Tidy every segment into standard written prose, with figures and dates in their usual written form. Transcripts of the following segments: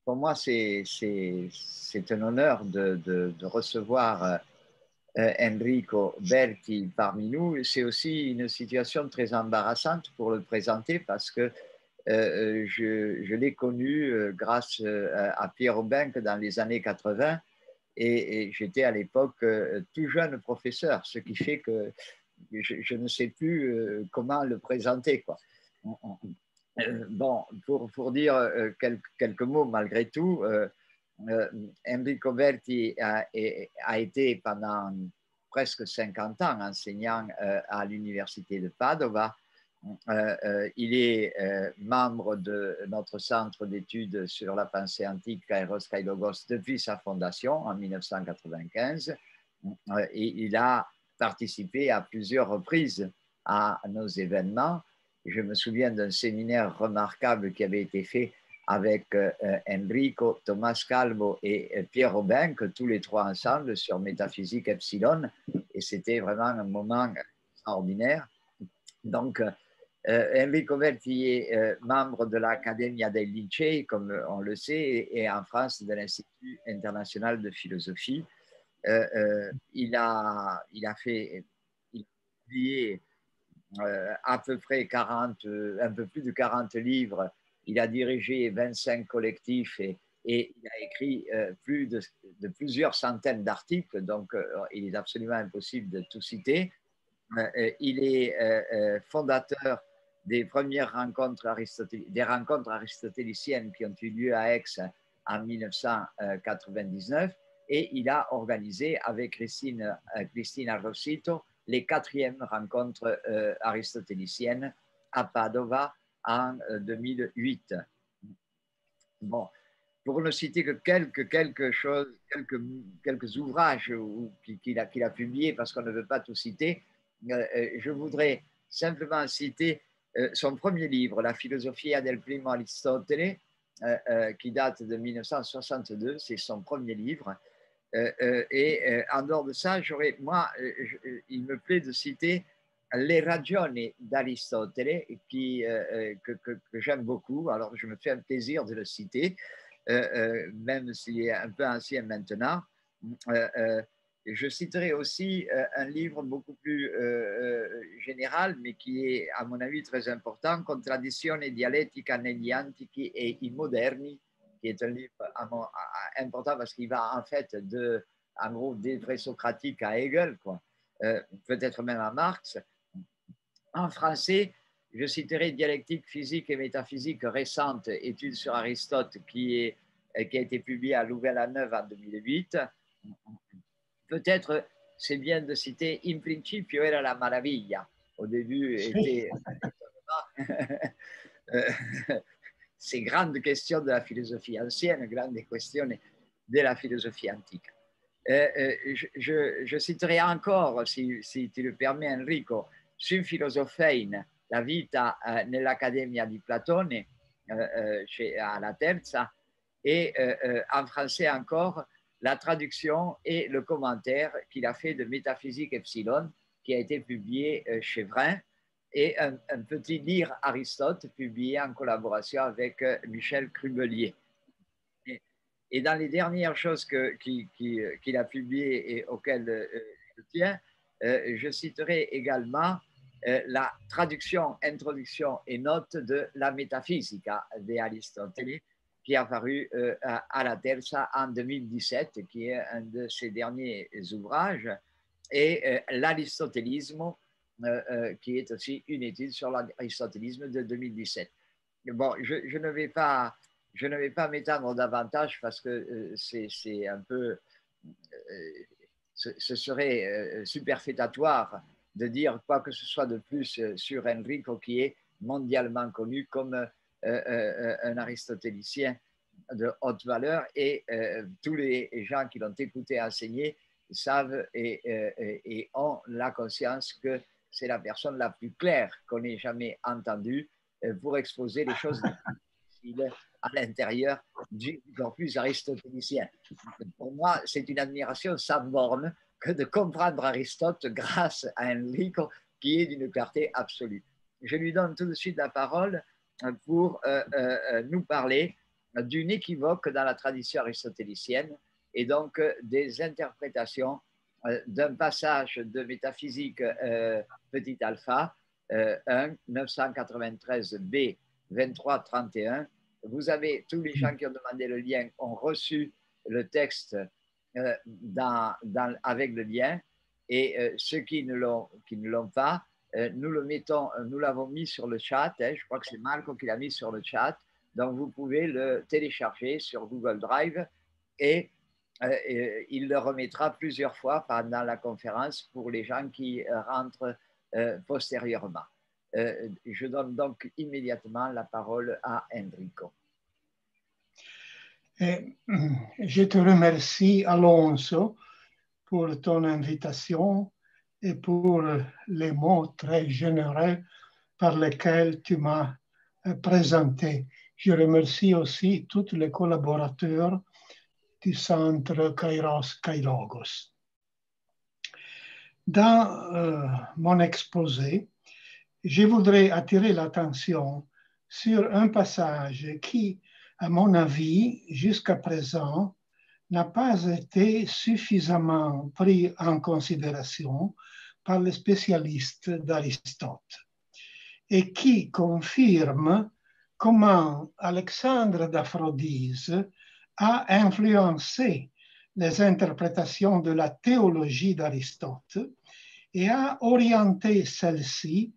Pour moi, c'est un honneur de recevoir Enrico Berti parmi nous. C'est aussi une situation très embarrassante pour le présenter parce que je l'ai connu grâce à Pierre Aubin dans les années 80 et j'étais à l'époque tout jeune professeur, ce qui fait que je ne sais plus comment le présenter, quoi. Bon, pour dire quelques mots malgré tout, Enrico Berti a été pendant presque 50 ans enseignant à l'université de Padova. Il est membre de notre centre d'études sur la pensée antique Kairos Kailogos depuis sa fondation en 1995. Et il a participé à plusieurs reprises à nos événements. Je me souviens d'un séminaire remarquable qui avait été fait avec Enrico, Thomas Calvo et Pierre Aubin, que tous les trois ensemble sur Métaphysique Epsilon. Et c'était vraiment un moment extraordinaire. Donc, Enrico Berti est membre de l'Accademia dei Lincei, comme on le sait, et en France de l'Institut international de philosophie. Il a fait, il a publié à peu près 40, un peu plus de 40 livres. Il a dirigé 25 collectifs et il a écrit plus de plusieurs centaines d'articles, donc il est absolument impossible de tout citer. Il est fondateur des premières des rencontres aristotéliciennes qui ont eu lieu à Aix en 1999 et il a organisé avec Cristina Rossito les quatrièmes rencontres aristotéliciennes à Padova en 2008. Bon, pour ne citer que quelques ouvrages qu'il a publiés, parce qu'on ne veut pas tout citer, je voudrais simplement citer son premier livre, La philosophia del primo Aristotele, qui date de 1962, c'est son premier livre. Et en dehors de ça, il me plaît de citer Les ragioni d'Aristotele, que j'aime beaucoup. Alors, je me fais un plaisir de le citer, même s'il est un peu ancien maintenant. Euh, euh, je citerai aussi un livre beaucoup plus général, mais qui est, à mon avis, très important, Contraddizione dialettica negli antichi e i moderni, qui est un livre important parce qu'il va en fait en gros, des présocratiques à Hegel, quoi. Peut-être même à Marx. En français, je citerai Dialectique physique et métaphysique récente, étude sur Aristote, qui a été publiée à Louvain-la-Neuve en 2008. Peut-être c'est bien de citer In principio era la maraviglia. Au début était ces grandes questions de la philosophie ancienne, grandes questions de la philosophie antique. Je citerai encore, si tu le permets, Enrico, Sum Philosophein, la vita nell'Accademia di Platone, à la Terza, et en français encore, la traduction et le commentaire qu'il a fait de Métaphysique Epsilon, qui a été publié chez Vrin, et un petit livre Aristote, publié en collaboration avec Michel Crubelier. Et dans les dernières choses qu'il a publiées et auxquelles je tiens, je citerai également la traduction, introduction et note de la Métaphysica d'Aristote, qui est apparu à la Terza en 2017, qui est un de ses derniers ouvrages, et l'Aristotélisme, qui est aussi une étude sur l'aristotélisme de 2017. Bon, je ne vais pas m'étendre davantage parce que c'est un peu, ce serait superfétatoire de dire quoi que ce soit de plus sur Enrico, qui est mondialement connu comme un aristotélicien de haute valeur et tous les gens qui l'ont écouté enseigner savent et ont la conscience que c'est la personne la plus claire qu'on ait jamais entendue pour exposer les choses difficiles à l'intérieur du corpus aristotélicien. Pour moi, c'est une admiration sans borne que de comprendre Aristote grâce à Enrico qui est d'une clarté absolue. Je lui donne tout de suite la parole pour nous parler d'une équivoque dans la tradition aristotélicienne et donc des interprétations d'un passage de métaphysique petit alpha 1 993 B 2331. Vous avez tous les gens qui ont demandé le lien ont reçu le texte avec le lien, et ceux qui ne l'ont pas, nous l'avons mis sur le chat. Je crois que c'est Marco qui l'a mis sur le chat. Donc, vous pouvez le télécharger sur Google Drive et il le remettra plusieurs fois pendant la conférence pour les gens qui rentrent postérieurement. Je donne donc immédiatement la parole à Enrico. Je te remercie, Alonso, pour ton invitation et pour les mots très généreux par lesquels tu m'as présenté. Je remercie aussi tous les collaborateurs du centre Kairos Kailogos. Dans mon exposé, je voudrais attirer l'attention sur un passage qui, à mon avis, jusqu'à présent, n'a pas été suffisamment pris en considération par les spécialistes d'Aristote et qui confirme comment Alexandre d'Aphrodise a influencé les interprétations de la théologie d'Aristote et a orienté celle-ci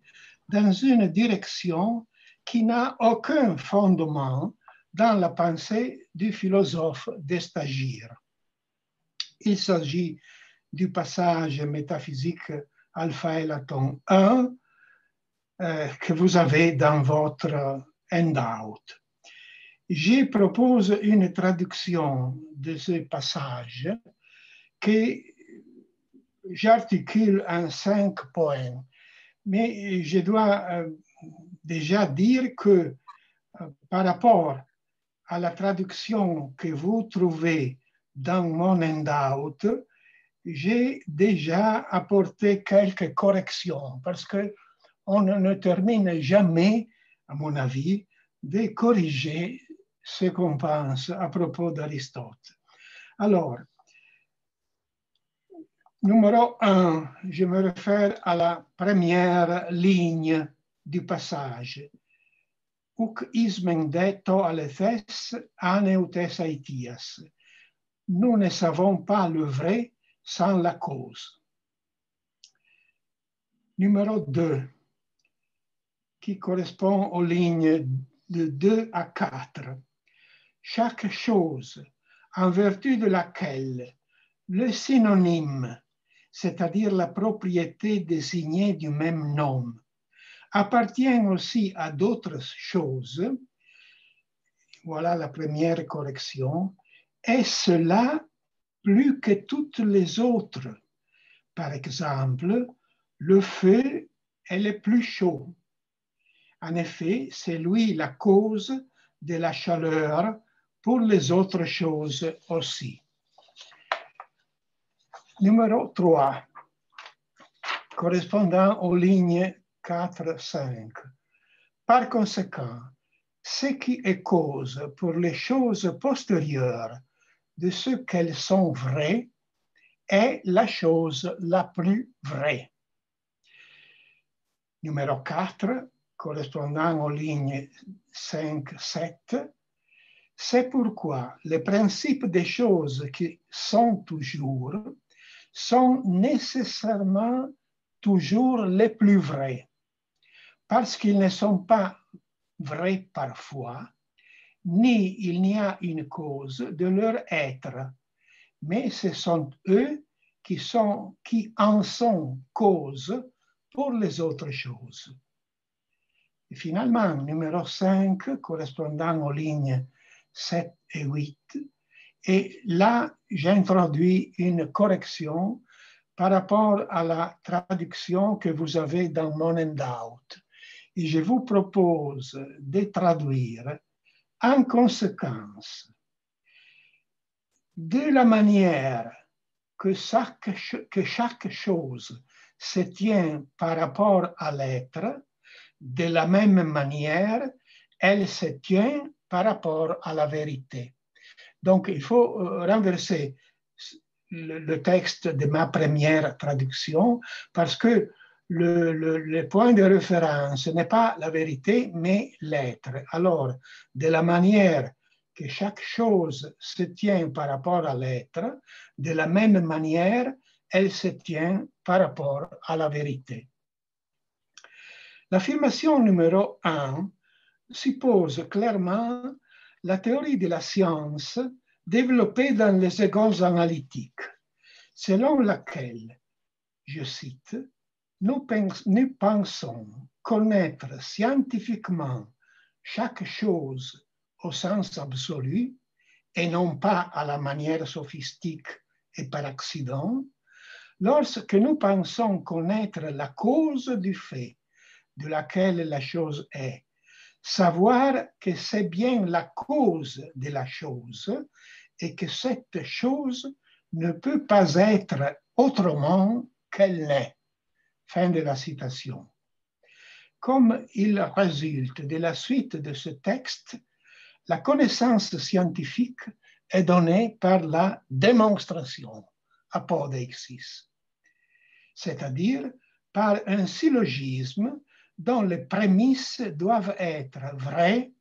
dans une direction qui n'a aucun fondement dans la pensée du philosophe d'Estagyre. Il s'agit du passage métaphysique Alpha Elaton 1 que vous avez dans votre handout. Je propose une traduction de ce passage que j'articule en 5 points. Mais je dois déjà dire que par rapport à la traduction que vous trouvez dans mon handout, j'ai déjà apporté quelques corrections parce qu'on ne termine jamais, à mon avis, de corriger ce qu'on pense à propos d'Aristote. Alors, numéro 1, je me réfère à la première ligne du passage. Uk ismen detto alethes aneutes aitias. Nous ne savons pas le vrai sans la cause. Numéro 2, qui correspond aux lignes de 2 à 4. Chaque chose en vertu de laquelle le synonyme, c'est-à-dire la propriété désignée du même nom, appartient aussi à d'autres choses, voilà la première correction, est cela plus que toutes les autres. Par exemple, le feu est le plus chaud. En effet, c'est lui la cause de la chaleur pour les autres choses aussi. Numéro 3, correspondant aux lignes 4-5. Par conséquent, ce qui est cause pour les choses postérieures de ce qu'elles sont vraies est la chose la plus vraie. Numéro 4, correspondant aux lignes 5-7, c'est pourquoi les principes des choses qui sont toujours sont nécessairement toujours les plus vrais, parce qu'ils ne sont pas vrais parfois, ni il n'y a une cause de leur être, mais ce sont eux qui en sont cause pour les autres choses. Et finalement, numéro 5, correspondant aux lignes 7 et 8, et là, j'introduis une correction par rapport à la traduction que vous avez dans mon handout. Et je vous propose de traduire en conséquence de la manière que chaque chose se tient par rapport à l'être, de la même manière, elle se tient par rapport à la vérité. Donc, il faut renverser le texte de ma première traduction parce que le point de référence n'est pas la vérité, mais l'être. Alors, de la manière que chaque chose se tient par rapport à l'être, de la même manière, elle se tient par rapport à la vérité. L'affirmation numéro 1 suppose clairement la théorie de la science développée dans les écoles analytiques, selon laquelle, je cite, nous pensons connaître scientifiquement chaque chose au sens absolu et non pas à la manière sophistique et par accident, lorsque nous pensons connaître la cause du fait de laquelle la chose est, savoir que c'est bien la cause de la chose et que cette chose ne peut pas être autrement qu'elle l'est. Fin de la citation. Comme il résulte de la suite de ce texte, la connaissance scientifique est donnée par la démonstration, apodeixis, c'est-à-dire par un syllogisme dont les prémices doivent être vraies,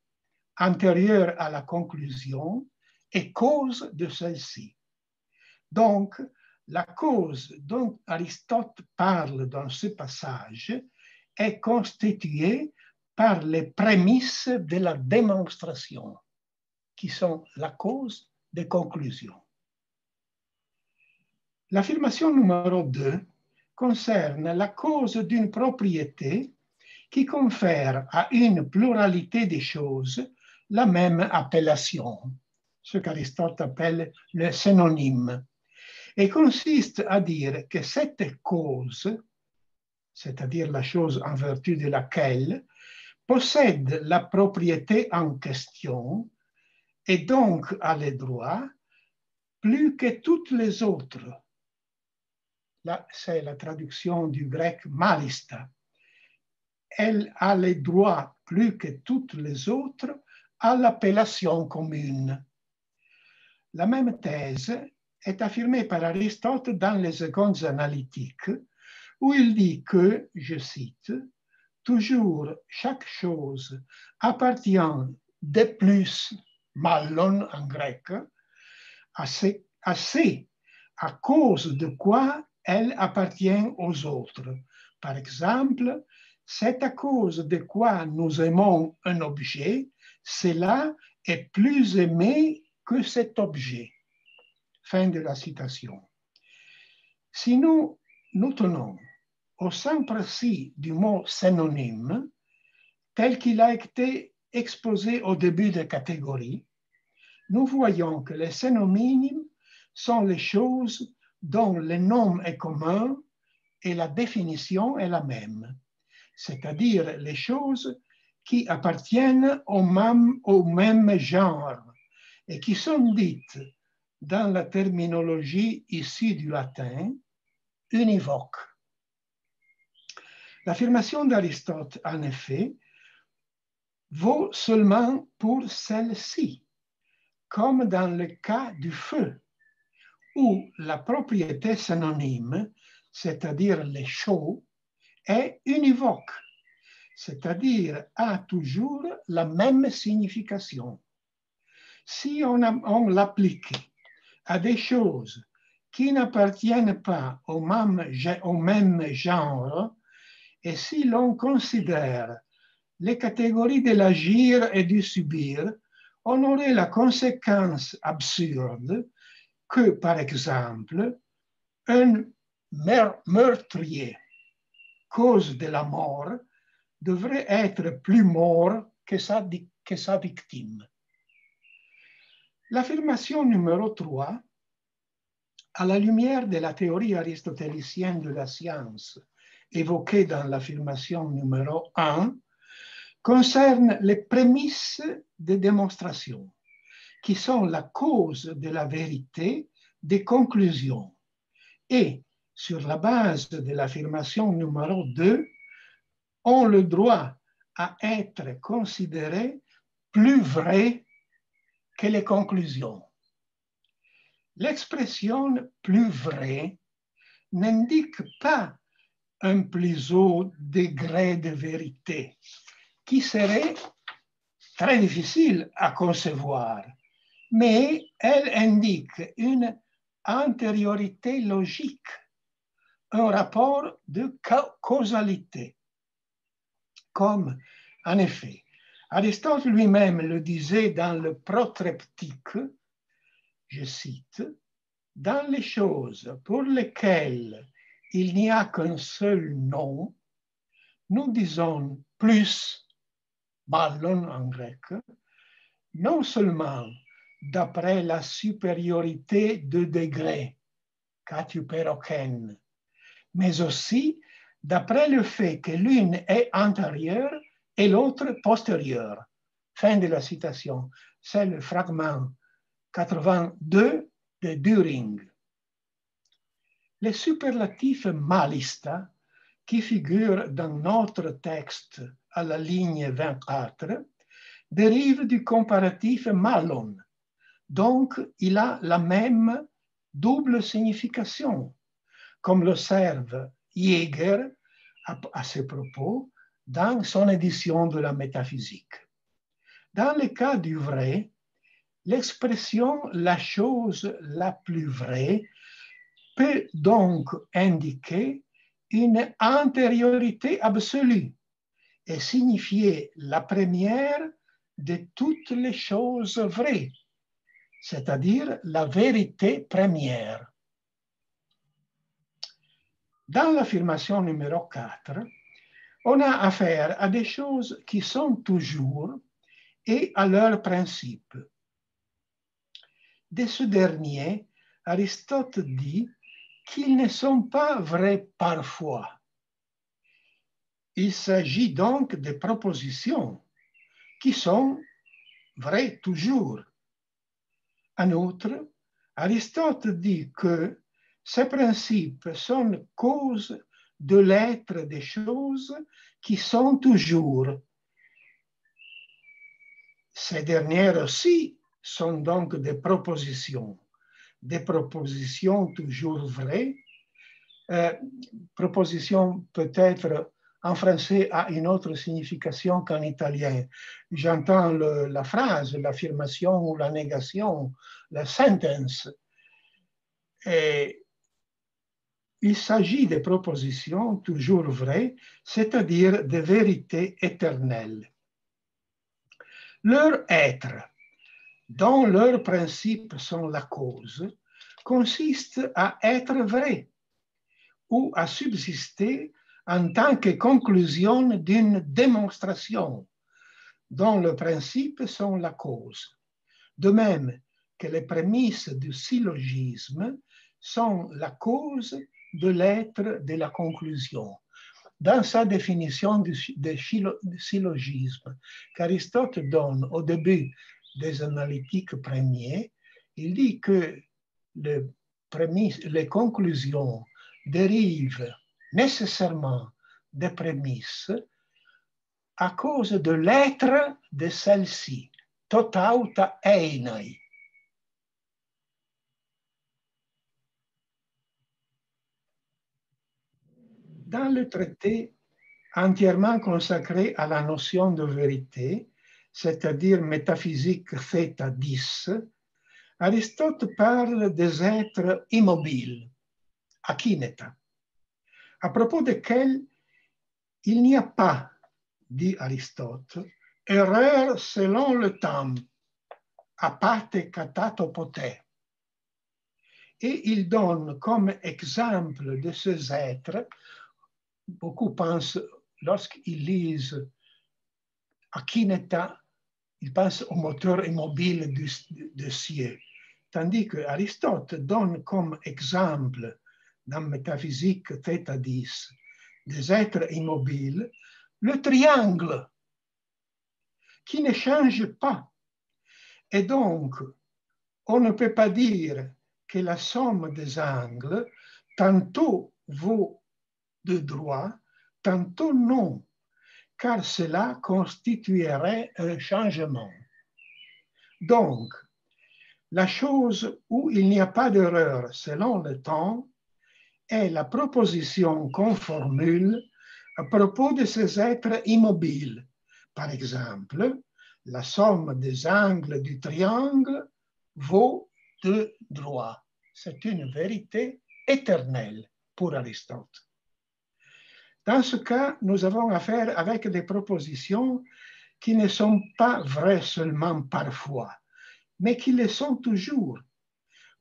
antérieures à la conclusion et cause de celle-ci. Donc, la cause dont Aristote parle dans ce passage est constituée par les prémices de la démonstration, qui sont la cause des conclusions. L'affirmation numéro 2 concerne la cause d'une propriété qui confère à une pluralité de choses la même appellation, ce qu'Aristote appelle le synonyme, et consiste à dire que cette cause, c'est-à-dire la chose en vertu de laquelle, possède la propriété en question et donc a les droits plus que toutes les autres. Là, c'est la traduction du grec malista. Elle a les droits plus que toutes les autres à l'appellation commune. La même thèse est affirmée par Aristote dans les écoles analytiques, où il dit que, je cite, « toujours chaque chose appartient de plus, mallon en grec, assez à cause de quoi elle appartient aux autres. Par exemple, c'est à cause de quoi nous aimons un objet, cela est plus aimé que cet objet. » Fin de la citation. Si nous tenons au sein précis du mot synonyme, tel qu'il a été exposé au début de catégorie, nous voyons que les synonymes sont les choses dont le nom est commun et la définition est la même, c'est-à-dire les choses qui appartiennent au même genre et qui sont dites dans la terminologie issue du latin univoque. L'affirmation d'Aristote, en effet, vaut seulement pour celle-ci, comme dans le cas du feu, où la propriété synonyme, c'est-à-dire les chauds, est univoque, c'est-à-dire a toujours la même signification. Si on l'applique à des choses qui n'appartiennent pas au même genre, et si l'on considère les catégories de l'agir et du subir, on aurait la conséquence absurde que, par exemple, un meurtrier, cause de la mort, devrait être plus mort que sa victime. L'affirmation numéro 3, à la lumière de la théorie aristotélicienne de la science évoquée dans l'affirmation numéro 1, concerne les prémices de démonstration, qui sont la cause de la vérité des conclusions. Et, sur la base de l'affirmation numéro 2, ont le droit à être considérés plus vrai que les conclusions. L'expression plus vrai n'indique pas un plus haut degré de vérité, qui serait très difficile à concevoir, mais elle indique une antériorité logique, un rapport de causalité. Comme, en effet, Aristote lui-même le disait dans le Protreptique, je cite, « Dans les choses pour lesquelles il n'y a qu'un seul nom, nous disons plus, mallon en grec, non seulement d'après la supériorité de degré, katuperoken, mais aussi d'après le fait que l'une est antérieure et l'autre postérieure. » Fin de la citation. C'est le fragment 82 de Düring. Les superlatifs malista, qui figurent dans notre texte à la ligne 24, dérivent du comparatif malon. Donc, il a la même double signification, comme l'observe Jäger à ce propos dans son édition de la métaphysique. Dans le cas du vrai, l'expression « la chose la plus vraie » peut donc indiquer une antériorité absolue et signifier la première de toutes les choses vraies, c'est-à-dire la vérité première. Dans l'affirmation numéro 4, on a affaire à des choses qui sont toujours et à leur principe. De ce dernier, Aristote dit qu'ils ne sont pas vrais parfois. Il s'agit donc de propositions qui sont vraies toujours. En outre, Aristote dit que ces principes sont cause de l'être des choses qui sont toujours. Ces dernières aussi sont donc des propositions toujours vraies. Proposition peut-être en français a une autre signification qu'en italien. J'entends la phrase, l'affirmation ou la négation, la sentence. Et il s'agit de propositions toujours vraies, c'est-à-dire de vérités éternelles. Leur être, dont leurs principes sont la cause, consiste à être vrai ou à subsister en tant que conclusion d'une démonstration dont les principes sont la cause. De même que les prémices du syllogisme sont la cause de l'être de la conclusion. Dans sa définition du syllogisme qu'Aristote donne au début des analytiques premiers, il dit que les conclusions dérivent nécessairement des prémices à cause de l'être de celle-ci, totauta einai. Dans le traité entièrement consacré à la notion de vérité, c'est-à-dire métaphysique θ 10, Aristote parle des êtres immobiles, akineta, à propos desquels il n'y a pas, dit Aristote, erreur selon le temps, apate katatopote. Et il donne comme exemple de ces êtres, beaucoup pensent, lorsqu'ils lisent akineta, ils pensent au moteur immobile du ciel. Tandis que Aristote donne comme exemple dans Métaphysique θ 10 des êtres immobiles le triangle qui ne change pas. Et donc, on ne peut pas dire que la somme des angles tantôt vaut de droit, tantôt non, car cela constituerait un changement. Donc, la chose où il n'y a pas d'erreur selon le temps est la proposition qu'on formule à propos de ces êtres immobiles. Par exemple, la somme des angles du triangle vaut 2 droits. C'est une vérité éternelle pour Aristote. Dans ce cas, nous avons affaire avec des propositions qui ne sont pas vraies seulement parfois, mais qui le sont toujours.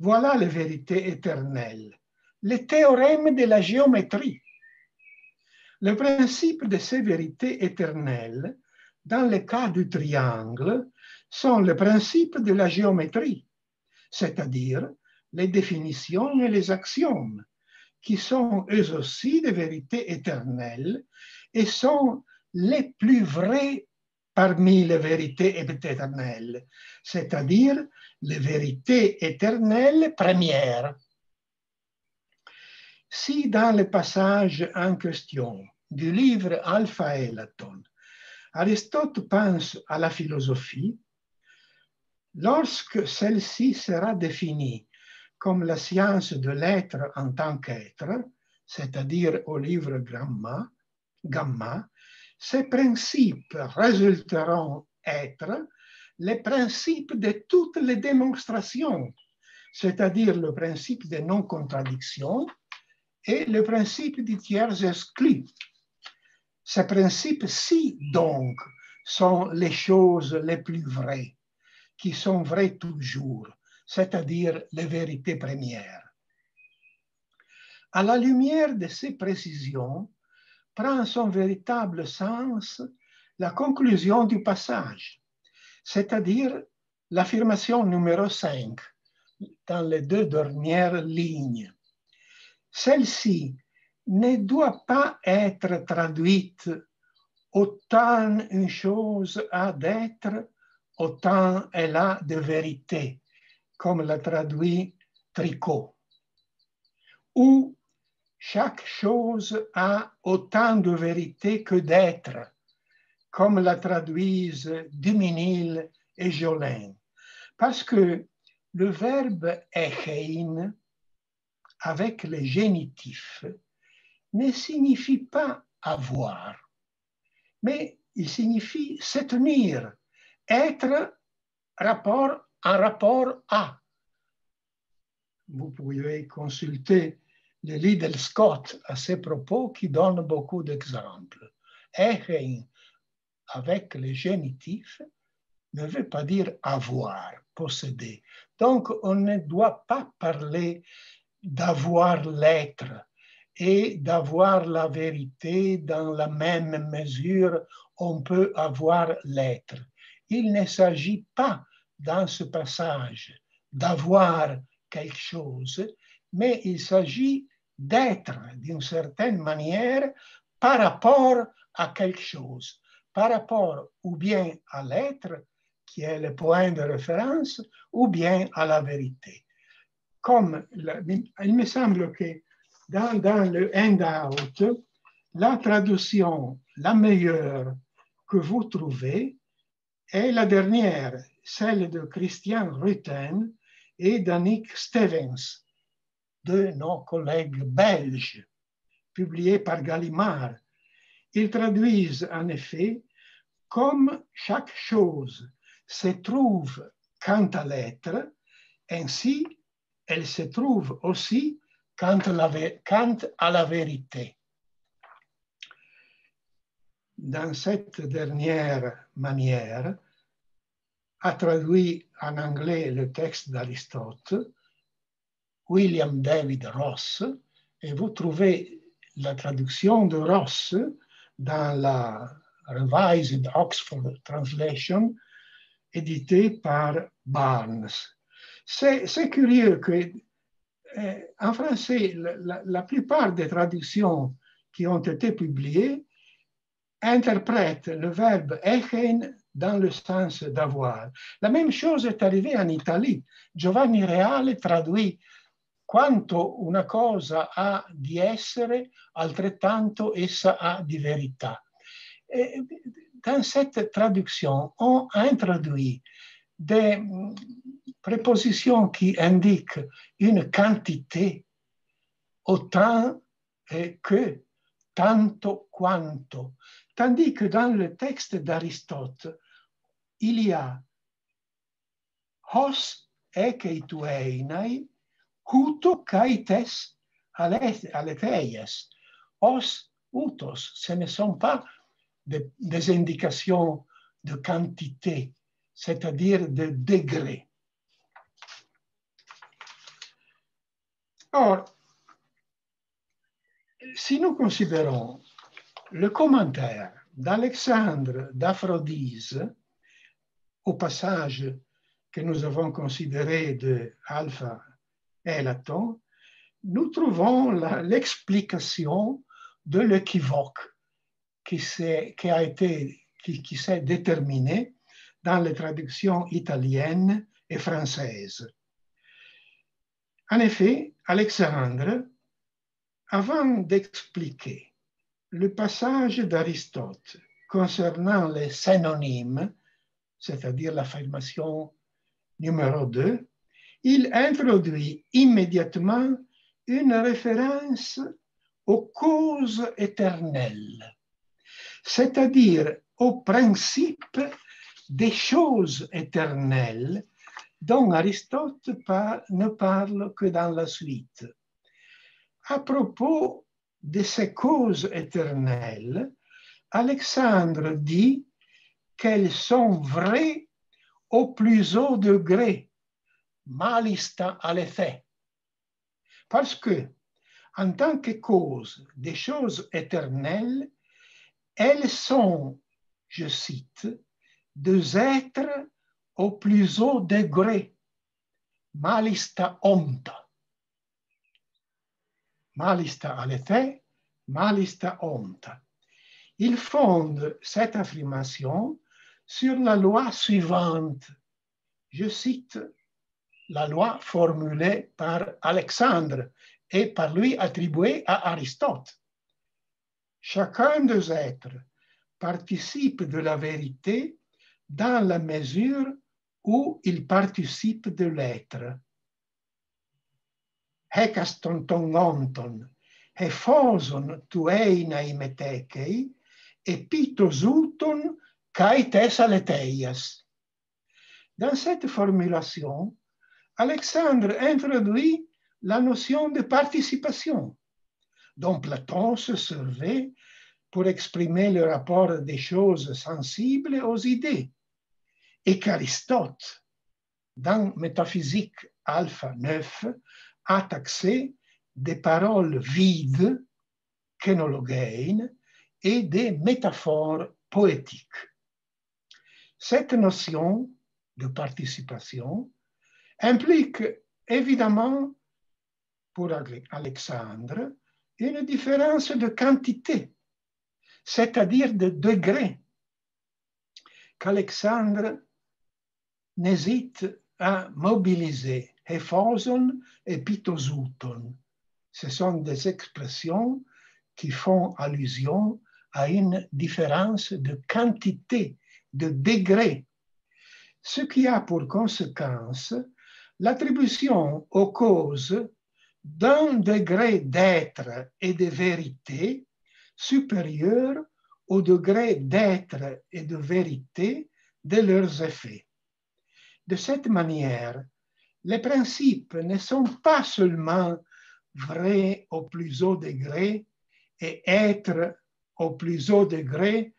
Voilà les vérités éternelles, les théorèmes de la géométrie. Le principe de ces vérités éternelles, dans le cas du triangle, sont le principe de la géométrie, c'est-à-dire les définitions et les axiomes, qui sont eux aussi des vérités éternelles et sont les plus vraies parmi les vérités éternelles, c'est-à-dire les vérités éternelles premières. Si dans le passage en question du livre Alpha et Laton, Aristote pense à la philosophie, lorsque celle-ci sera définie comme la science de l'être en tant qu'être, c'est-à-dire au livre Gamma, ces principes résulteront être les principes de toutes les démonstrations, c'est-à-dire le principe de non-contradiction et le principe du tiers exclu. Ces principes-ci, donc, sont les choses les plus vraies, qui sont vraies toujours, c'est-à-dire les vérités premières. À la lumière de ces précisions, prend son véritable sens la conclusion du passage, c'est-à-dire l'affirmation numéro 5 dans les 2 dernières lignes. Celle-ci ne doit pas être traduite autant une chose a d'être, autant elle a de vérité, comme l'a traduit Tricot, ou chaque chose a autant de vérité que d'être, comme la traduisent Duminil et Jolin, parce que le verbe echein, avec le génitif, ne signifie pas avoir, mais il signifie se tenir, être en rapport à. Vous pouvez consulter le Liddell Scott à ces propos qui donne beaucoup d'exemples. Echein avec le génitif ne veut pas dire avoir, posséder. Donc, on ne doit pas parler d'avoir l'être et d'avoir la vérité dans la même mesure on peut avoir l'être. Il ne s'agit pas dans ce passage d'avoir quelque chose, mais il s'agit d'être d'une certaine manière par rapport à quelque chose, par rapport ou bien à l'être, qui est le point de référence, ou bien à la vérité. Comme il me semble que dans le handout, la traduction la meilleure que vous trouvez est la dernière, celle de Christian Rutten et d'Annick Stevens, de nos collègues belges, publiée par Gallimard. Ils traduisent en effet comme chaque chose se trouve quant à l'être, ainsi elle se trouve aussi quant à la vérité. Dans cette dernière manière, a traduit en anglais le texte d'Aristote, William David Ross, et vous trouvez la traduction de Ross dans la Revised Oxford Translation, éditée par Barnes. C'est curieux que, en français, la plupart des traductions qui ont été publiées interprètent le verbe echen dans le sens d'avoir. La même chose est arrivée en Italie. Giovanni Reale traduit quanto una cosa ha di essere, altrettanto essa ha di verità. Et dans cette traduction, on introduit des prépositions qui indiquent une quantité, autant que, tanto quanto, tandis que dans le texte d'Aristote, il y a hos ekei tueinai, huto kaites aletheias. Os, utos, ce ne sont pas des indications de quantité, c'est-à-dire de degré. Or, si nous considérons le commentaire d'Alexandre d'Aphrodise au passage que nous avons considéré de Alpha et Laton, nous trouvons l'explication de l'équivoque qui s'est déterminé dans les traductions italiennes et françaises. En effet, Alexandre, avant d'expliquer le passage d'Aristote concernant les synonymes, c'est-à-dire l'affirmation numéro 2, il introduit immédiatement une référence aux causes éternelles, c'est-à-dire au principe des choses éternelles dont Aristote ne parle que dans la suite. À propos de ces causes éternelles, Alexandre dit qu'elles sont vraies au plus haut degré, malista alethe, parce que, en tant que cause des choses éternelles, elles sont, je cite, des êtres au plus haut degré, malista onta. Malista alethe, malista onta. Il fonde cette affirmation sur la loi suivante. Je cite la loi formulée par Alexandre et par lui attribuée à Aristote. Chacun des êtres participe de la vérité dans la mesure où il participe de l'être. Hekaston tongonton, hephoson tueinai metekei, epitozouton kai thessaleteias. Dans cette formulation, Alexandre introduit la notion de participation, dont Platon se servait pour exprimer le rapport des choses sensibles aux idées, et qu'Aristote, dans Métaphysique Alpha 9, a taxé des paroles vides, kénologein, et des métaphores poétiques. Cette notion de participation implique évidemment pour Alexandre une différence de quantité, c'est-à-dire de degré, qu'Alexandre n'hésite à mobiliser. Hephoson et pitozouton. Ce sont des expressions qui font allusion à une différence de quantité, de degré, ce qui a pour conséquence l'attribution aux causes d'un degré d'être et de vérité supérieur au degré d'être et de vérité de leurs effets. De cette manière, les principes ne sont pas seulement vrais au plus haut degré et être au plus haut degré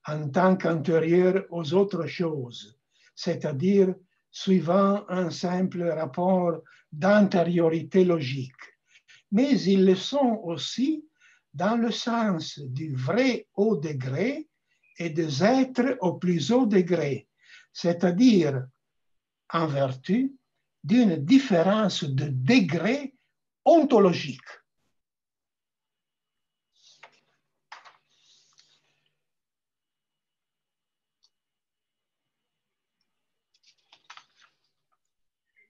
en tant qu'antérieur aux autres choses, c'est-à-dire suivant un simple rapport d'antériorité logique, mais ils le sont aussi dans le sens du vrai haut degré et des êtres au plus haut degré, c'est-à-dire en vertu d'une différence de degré ontologique.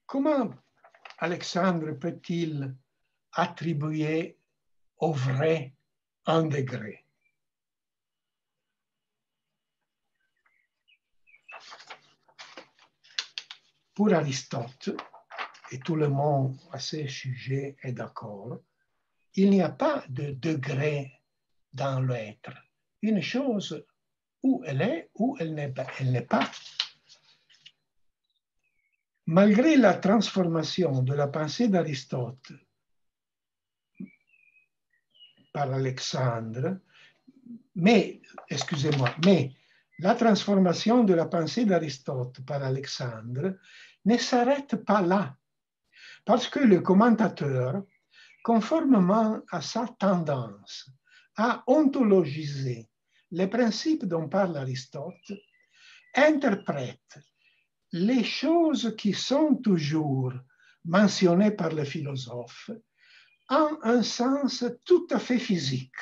Comment Alexandre peut-il attribuer au vrai un degré? Pour Aristote, et tout le monde à ce sujet est d'accord, il n'y a pas de degré dans l'être. Une chose, où elle est, où elle n'est pas. Malgré la transformation de la pensée d'Aristote par Alexandre, mais la transformation de la pensée d'Aristote par Alexandre ne s'arrête pas là, parce que le commentateur, conformément à sa tendance à ontologiser les principes dont parle Aristote, interprète les choses qui sont toujours mentionnées par le philosophe en un sens tout à fait physique.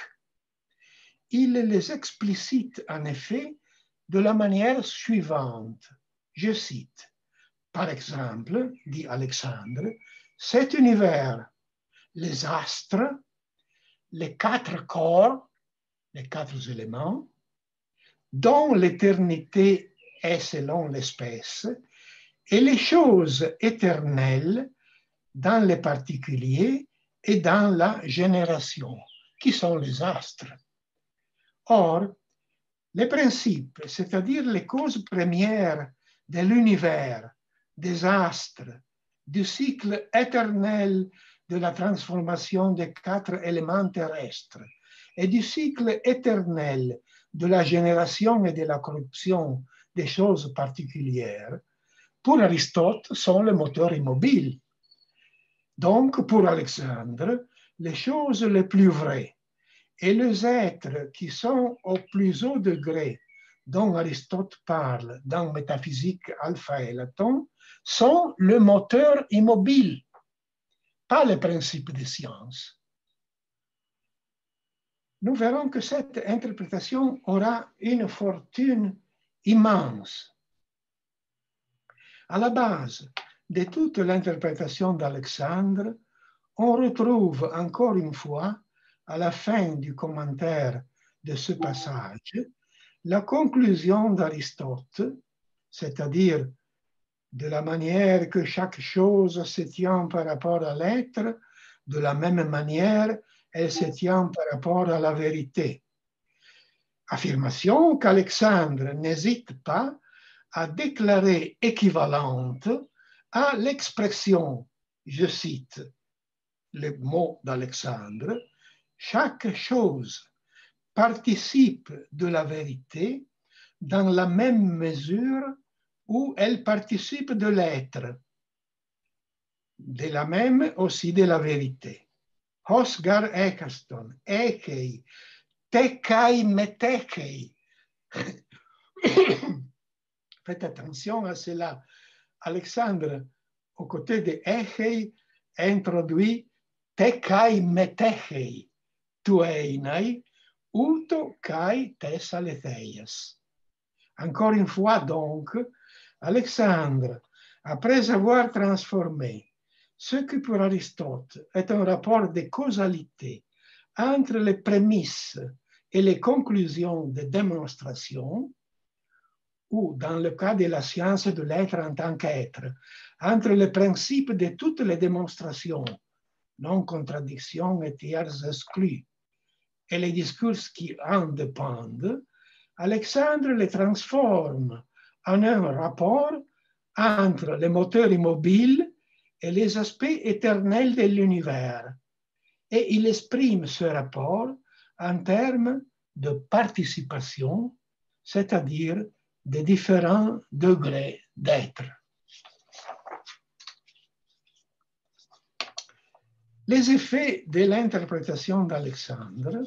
Il les explicite en effet de la manière suivante. Je cite, par exemple, dit Alexandre, cet univers, les astres, les 4 corps, les 4 éléments, dont l'éternité est selon l'espèce, et les choses éternelles dans les particuliers et dans la génération, qui sont les astres. Or, les principes, c'est-à-dire les causes premières de l'univers, des astres, du cycle éternel de la transformation des 4 éléments terrestres et du cycle éternel de la génération et de la corruption des choses particulières, pour Aristote, sont le moteur immobile. Donc, pour Alexandre, les choses les plus vraies et les êtres qui sont au plus haut degré dont Aristote parle dans Métaphysique Alpha et Laton sont le moteur immobile, pas les principes des sciences. Nous verrons que cette interprétation aura une fortune immense. À la base de toute l'interprétation d'Alexandre, on retrouve encore une fois, à la fin du commentaire de ce passage, la conclusion d'Aristote, c'est-à-dire de la manière que chaque chose se tient par rapport à l'être, de la même manière, elle se tient par rapport à la vérité. Affirmation qu'Alexandre n'hésite pas à déclarer équivalente à l'expression, je cite le mot d'Alexandre, chaque chose participe de la vérité dans la même mesure où elle participe de l'être, de la même aussi de la vérité. Hosgar ekaston, ekei, tekai metekei. Faites attention à cela. Alexandre, aux côtés de ekei, introduit tekai metechei, tueinai, uto kai tes aletheias. Encore une fois donc, Alexandre, après avoir transformé ce qui pour Aristote est un rapport de causalité entre les prémices et les conclusions de démonstration, ou dans le cas de la science de l'être en tant qu'être, entre les principes de toutes les démonstrations, non-contradiction et tiers exclus, et les discours qui en dépendent, Alexandre les transforme en un rapport entre les moteurs immobiles et les aspects éternels de l'univers. Et il exprime ce rapport en termes de participation, c'est-à-dire de différents degrés d'être. Les effets de l'interprétation d'Alexandre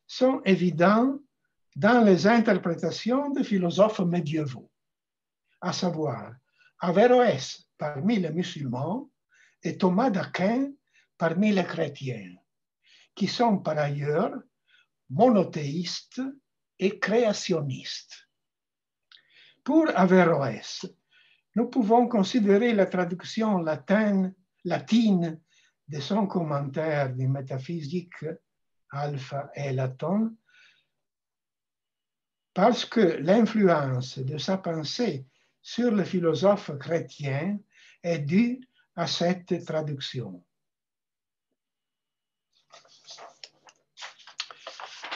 sont évidents dans les interprétations des philosophes médiévaux, à savoir Averroès parmi les musulmans et Thomas d'Aquin parmi les chrétiens, qui sont par ailleurs monothéistes et créationnistes. Pour Averroès, nous pouvons considérer la traduction latine de son commentaire de Métaphysique Alpha et Laton, parce que l'influence de sa pensée sur le philosophe chrétien est due à cette traduction.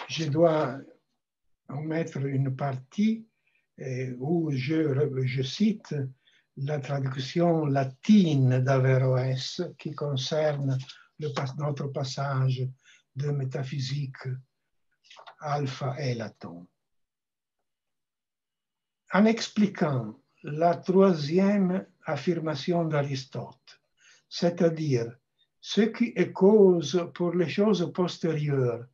Je dois omettre une partie où je cite la traduction latine d'Averroès qui concerne notre passage de métaphysique Alpha et Laton. En expliquant la troisième affirmation d'Aristote, c'est-à-dire ce qui est cause pour les choses postérieures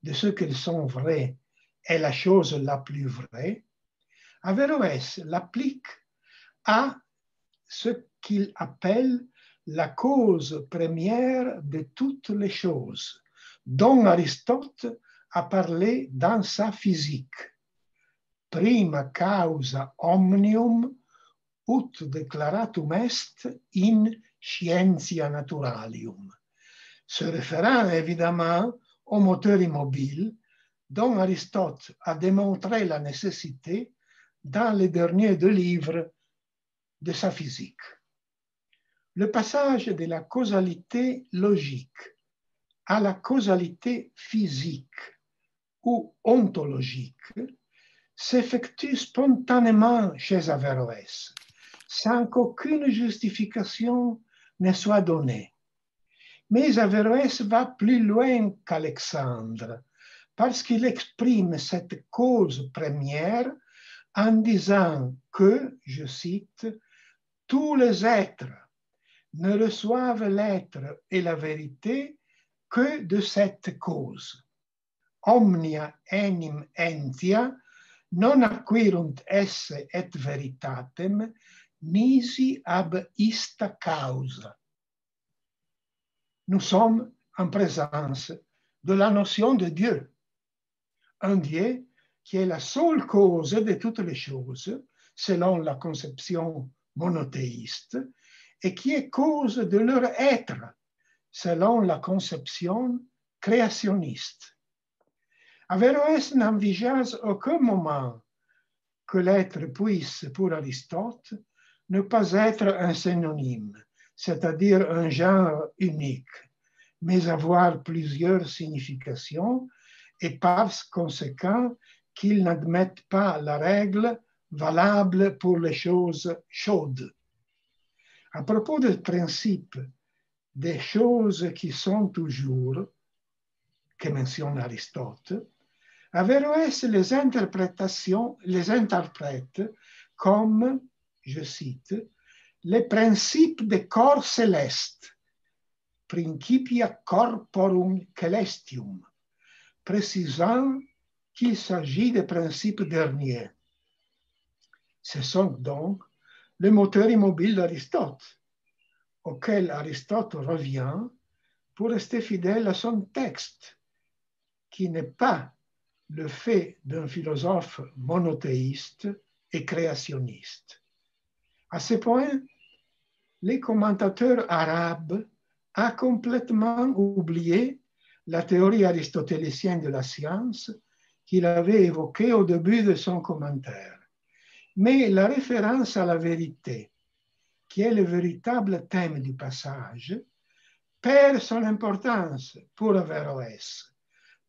de ce qu'elles sont vraies est la chose la plus vraie, Averroès l'applique à ce qu'il appelle la cause première de toutes les choses, dont Aristote a parlé dans sa physique. Prima causa omnium ut declaratum est in scientia naturalium, se référant évidemment au moteur immobile dont Aristote a démontré la nécessité dans les derniers deux livres de sa physique. Le passage de la causalité logique à la causalité physique ou ontologique s'effectue spontanément chez Averroès, sans qu'aucune justification ne soit donnée. Mais Averroès va plus loin qu'Alexandre, parce qu'il exprime cette cause première en disant que, je cite, « tous les êtres ne reçoivent l'être et la vérité que de cette cause. Omnia enim entia non acquirunt esse et veritatem nisi ab ista causa. » Nous sommes en présence de la notion de Dieu, un Dieu qui est la seule cause de toutes les choses, selon la conception monothéiste, et qui est cause de leur être, selon la conception créationniste. Averroès n'envisage aucun moment que l'être puisse, pour Aristote, ne pas être un synonyme, c'est-à-dire un genre unique, mais avoir plusieurs significations et par conséquent qu'il n'admette pas la règle valable pour les choses chaudes. À propos du principe des choses qui sont toujours, que mentionne Aristote, Averroès les interprète comme, je cite, les principes des corps célestes, principia corporum celestium, précisant qu'il s'agit des principes derniers. Ce sont donc le moteur immobile d'Aristote, auquel Aristote revient pour rester fidèle à son texte, qui n'est pas le fait d'un philosophe monothéiste et créationniste. À ce point, les commentateurs arabes ont complètement oublié la théorie aristotélicienne de la science qu'il avait évoquée au début de son commentaire. Mais la référence à la vérité, qui est le véritable thème du passage, perd son importance pour Averroès,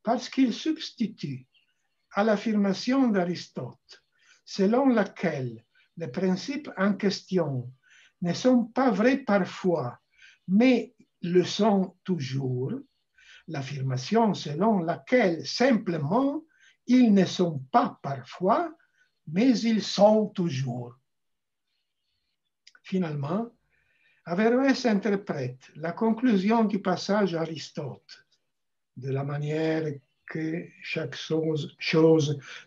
parce qu'il substitue à l'affirmation d'Aristote, selon laquelle les principes en question ne sont pas vrais parfois, mais le sont toujours, l'affirmation selon laquelle simplement ils ne sont pas parfois, mais ils sont toujours. Finalement, Averroès interprète la conclusion du passage Aristote de la manière que chaque chose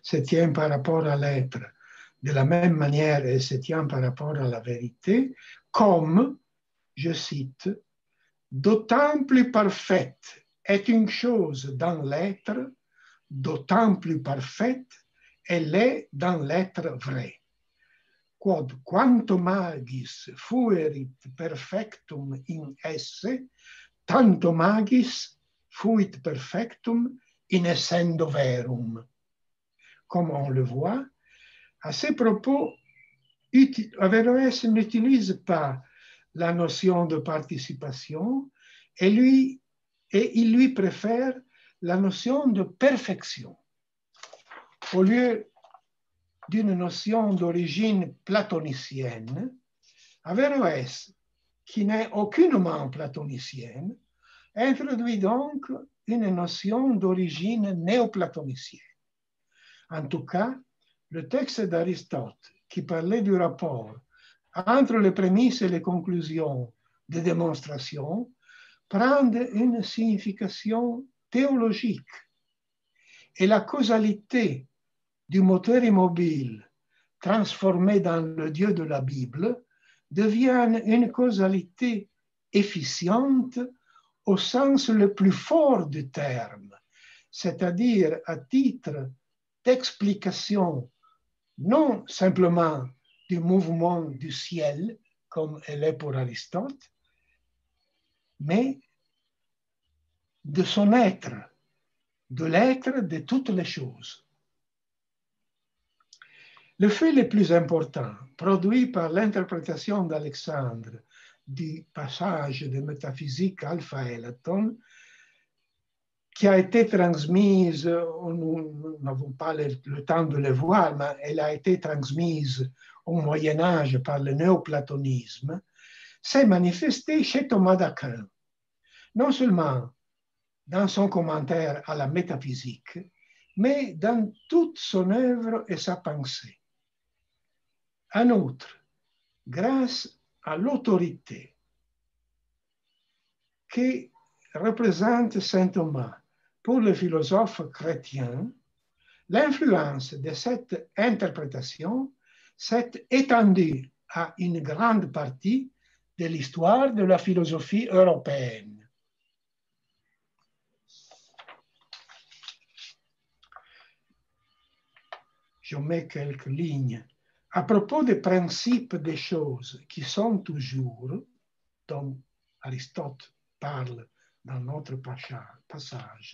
se tient par rapport à l'être, de la même manière elle se tient par rapport à la vérité, comme, je cite, « d'autant plus parfaite est une chose dans l'être, d'autant plus parfaite elle est dans l'être vrai. Quod quanto magis fuerit perfectum in esse, tanto magis fuit perfectum in essendo verum. » Comme on le voit, à ces propos, Averroès n'utilise pas la notion de participation et il lui préfère la notion de perfection. Au lieu d'une notion d'origine platonicienne, Averroès, qui n'est aucunement platonicienne, introduit donc une notion d'origine néoplatonicienne. En tout cas, le texte d'Aristote, qui parlait du rapport entre les prémices et les conclusions des démonstrations, prend une signification théologique. Et la causalité du moteur immobile transformé dans le Dieu de la Bible devient une causalité efficiente au sens le plus fort du terme, c'est-à-dire à titre d'explication non simplement du mouvement du ciel, comme elle est pour Aristote, mais de son être, de l'être de toutes les choses. Le fait le plus important, produit par l'interprétation d'Alexandre du passage de métaphysique Alpha Elaton, qui a été transmise, nous n'avons pas le temps de le voir, mais elle a été transmise au Moyen-Âge par le néoplatonisme, s'est manifestée chez Thomas d'Aquin, non seulement dans son commentaire à la métaphysique, mais dans toute son œuvre et sa pensée. En outre, grâce à l'autorité que représente saint Thomas pour le philosophe chrétien, l'influence de cette interprétation s'est étendue à une grande partie de l'histoire de la philosophie européenne. Je mets quelques lignes. À propos des principes des choses qui sont toujours, dont Aristote parle dans notre passage,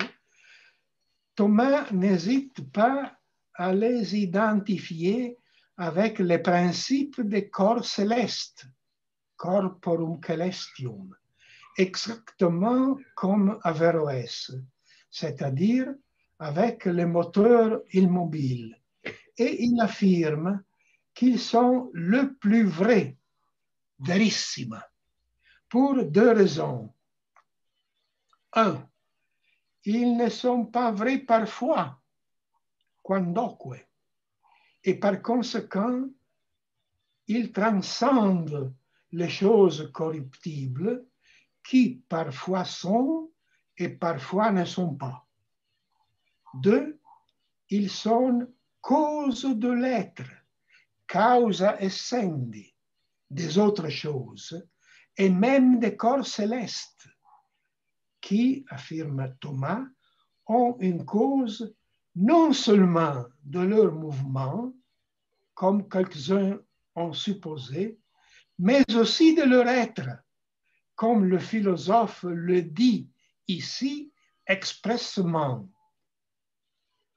Thomas n'hésite pas à les identifier avec les principes des corps célestes, corporum celestium, exactement comme Averroès, c'est-à-dire avec les moteurs immobiles. Et il affirme qu'ils sont le plus vrai, verissima, pour deux raisons. Un, ils ne sont pas vrais parfois, quandoque, et par conséquent, ils transcendent les choses corruptibles qui parfois sont et parfois ne sont pas. Deux, ils sont cause de l'être, causa essendi, des autres choses, et même des corps célestes, qui, affirme Thomas, ont une cause non seulement de leur mouvement, comme quelques-uns ont supposé, mais aussi de leur être, comme le philosophe le dit ici expressément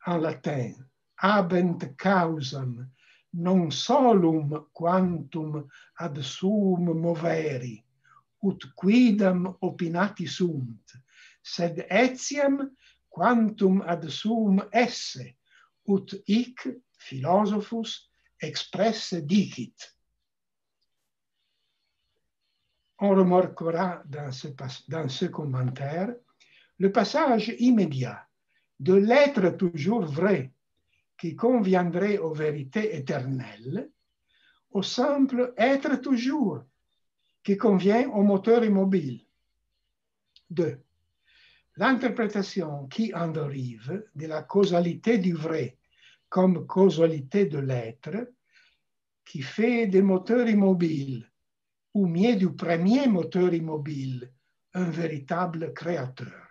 en latin, habent causam non solum quantum ad suum moveri, ut quidam opinati sunt, sed etiam quantum ad suum esse, ut hic philosophus expresse dicit. On remarquera dans ce commentaire le passage immédiat de l'être toujours vrai qui conviendrait aux vérités éternelles, au simple être toujours qui convient au moteur immobile. 2. L'interprétation qui en dérive de la causalité du vrai comme causalité de l'être, qui fait des moteurs immobiles, ou mieux du premier moteur immobile, un véritable créateur.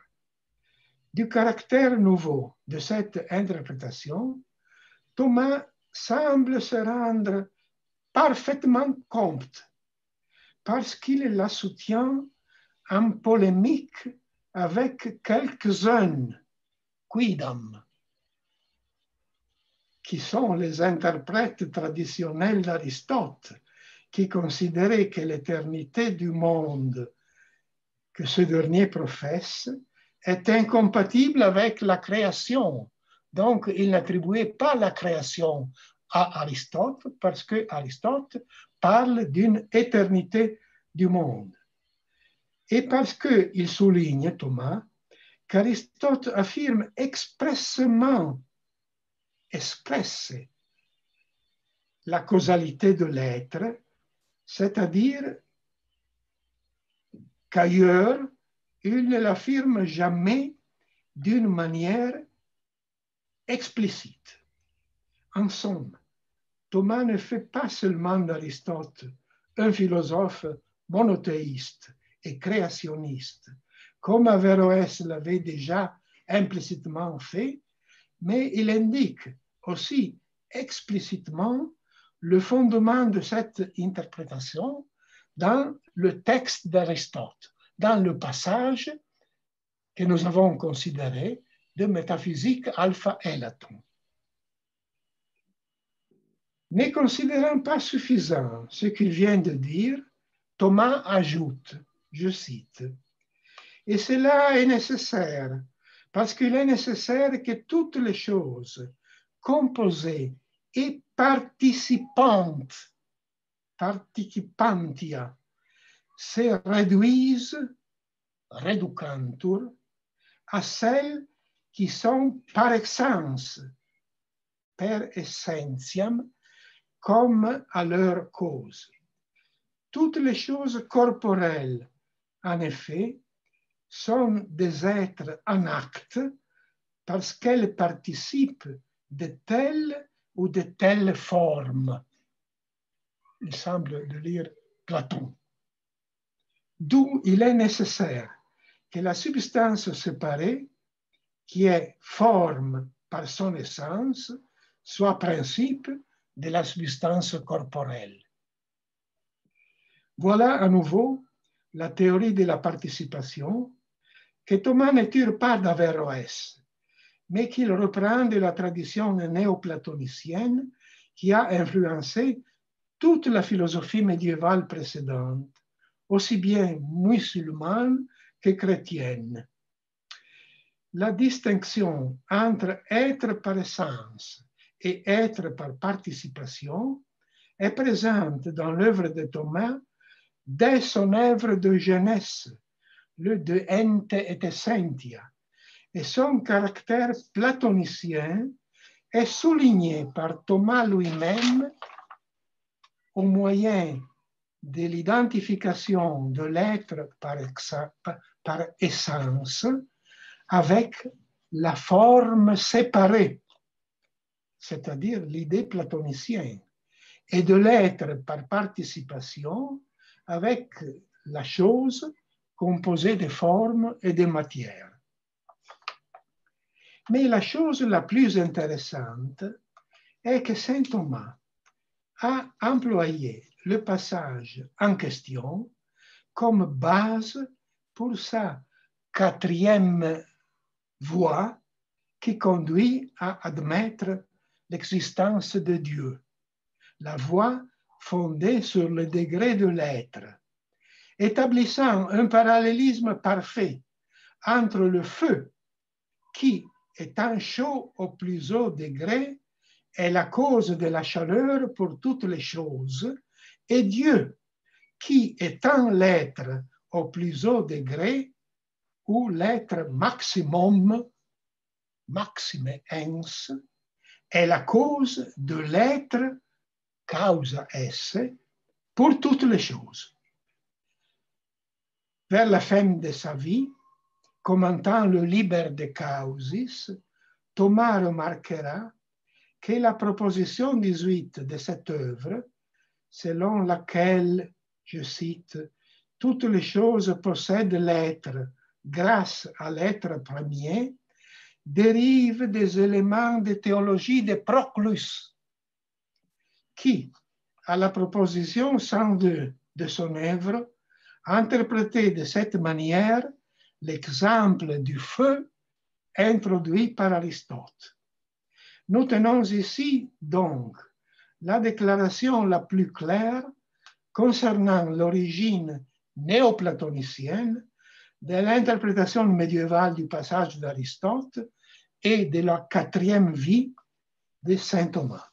Du caractère nouveau de cette interprétation, Thomas semble se rendre parfaitement compte parce qu'il la soutient en polémique avec quelques-uns, quidam, qui sont les interprètes traditionnels d'Aristote, qui considérait que l'éternité du monde que ce dernier professe est incompatible avec la création. Donc, il n'attribuait pas la création à Aristote parce que Aristote parle d'une éternité du monde. Et parce qu'il souligne, Thomas, qu'Aristote affirme expresse la causalité de l'être, c'est-à-dire qu'ailleurs, il ne l'affirme jamais d'une manière explicite. En somme, Thomas ne fait pas seulement d'Aristote un philosophe monothéiste et créationniste, comme Averroès l'avait déjà implicitement fait, mais il indique aussi explicitement le fondement de cette interprétation dans le texte d'Aristote, dans le passage que nous avons considéré de Métaphysique Alpha Elaton. Ne considérant pas suffisant ce qu'il vient de dire, Thomas ajoute, je cite, « Et cela est nécessaire, parce qu'il est nécessaire que toutes les choses composées et participantes, participantia, se réduisent, reducantur, à celles qui sont par essence, per essentiam, comme à leur cause. Toutes les choses corporelles, en effet, sont des êtres en acte parce qu'elles participent de telle ou de telle forme. Il semble de lire Platon. D'où il est nécessaire que la substance séparée, qui est forme par son essence, soit principe de la substance corporelle. Voilà à nouveau la théorie de la participation que Thomas ne tire pas d'Averroès, mais qu'il reprend de la tradition néoplatonicienne qui a influencé toute la philosophie médiévale précédente, aussi bien musulmane que chrétienne. La distinction entre être par essence et être par participation est présente dans l'œuvre de Thomas dès son œuvre de jeunesse, le De Ente et Essentia, et son caractère platonicien est souligné par Thomas lui-même au moyen de l'identification de l'être par essence avec la forme séparée, c'est-à-dire l'idée platonicienne, et de l'être par participation avec la chose composée de formes et de matières. Mais la chose la plus intéressante est que saint Thomas a employé le passage en question comme base pour sa quatrième voie qui conduit à admettre l'existence de Dieu, la voie fondée sur le degré de l'être, établissant un parallélisme parfait entre le feu qui, étant chaud au plus haut degré, est la cause de la chaleur pour toutes les choses, et Dieu, qui, étant l'être au plus haut degré, ou l'être maximum, maxime ens, est la cause de l'être, causa esse, pour toutes les choses. Vers la fin de sa vie, commentant le Liber de Causis, Thomas remarquera que la proposition 18 de cette œuvre, selon laquelle, je cite, « toutes les choses possèdent l'être grâce à l'être premier », dérive des éléments de théologie de Proclus, qui, à la proposition 102 de son œuvre, a interprété de cette manière l'exemple du feu introduit par Aristote. Nous tenons ici donc la déclaration la plus claire concernant l'origine néoplatonicienne de l'interprétation médiévale du passage d'Aristote et de la quatrième vie de saint Thomas.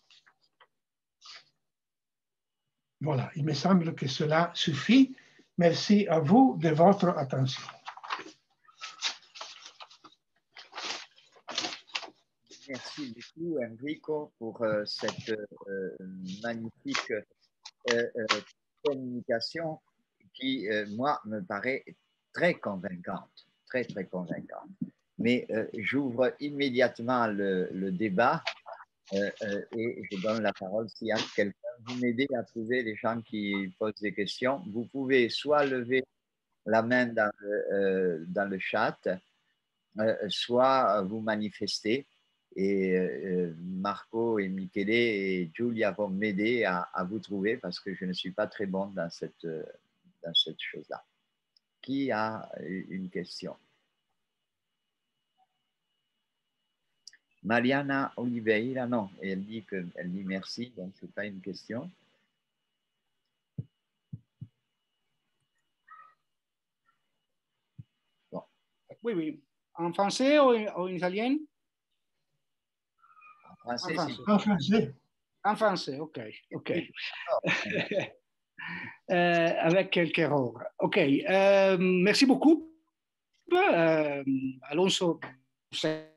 Voilà, il me semble que cela suffit. Merci à vous de votre attention. Merci beaucoup, Enrico, pour cette magnifique communication qui, moi, me paraît très convaincante, très, très convaincante. Mais j'ouvre immédiatement le débat et je donne la parole s'il y a quelqu'un. Vous m'aidez à trouver les gens qui posent des questions. Vous pouvez soit lever la main dans le chat, soit vous manifester. Et Marco et Michele et Giulia vont m'aider à vous trouver parce que je ne suis pas très bon dans cette chose-là. Qui a une question? Mariana Oliveira, non, elle dit merci, donc ce n'est pas une question. Bon. Oui, oui. En français ou en italien? En français. En français. En français, ok. Avec quelques erreurs. Ok, merci beaucoup. Alonso, c'est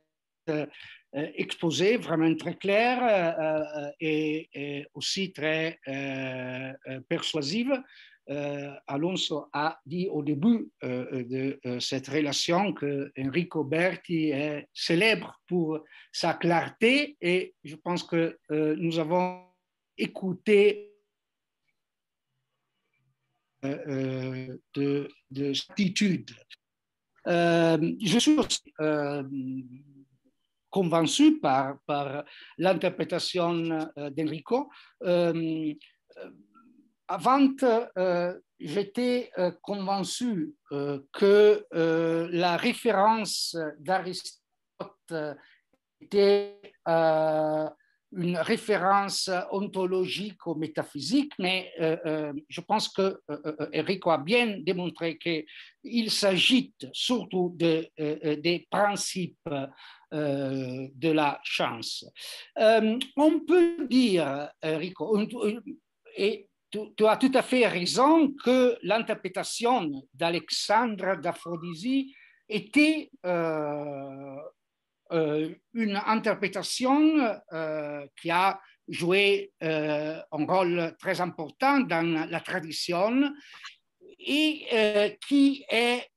exposé vraiment très clair et aussi très persuasif. Alonso a dit au début de cette relation que Enrico Berti est célèbre pour sa clarté et je pense que nous avons écouté de attitude. Je suis aussi convaincu par l'interprétation d'Enrico. Avant, j'étais convaincu que la référence d'Aristote était une référence ontologique ou métaphysique, mais je pense que Enrico a bien démontré qu'il s'agit surtout des principes de la chance. On peut dire, Enrico, et tu as tout à fait raison, que l'interprétation d'Alexandre d'Aphrodisia était une interprétation qui a joué un rôle très important dans la tradition et qui est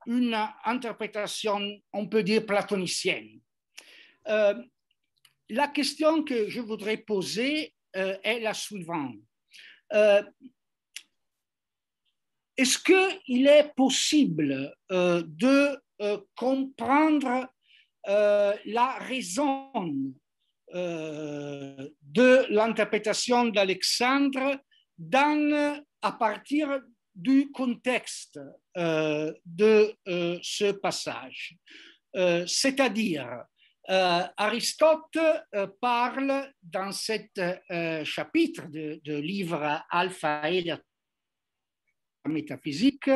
une interprétation, on peut dire, platonicienne. La question que je voudrais poser est la suivante. Est-ce qu'il est possible de comprendre la raison de l'interprétation d'Alexandre à partir du contexte de ce passage. C'est-à-dire, Aristote parle dans cet chapitre de livre Alpha et la métaphysique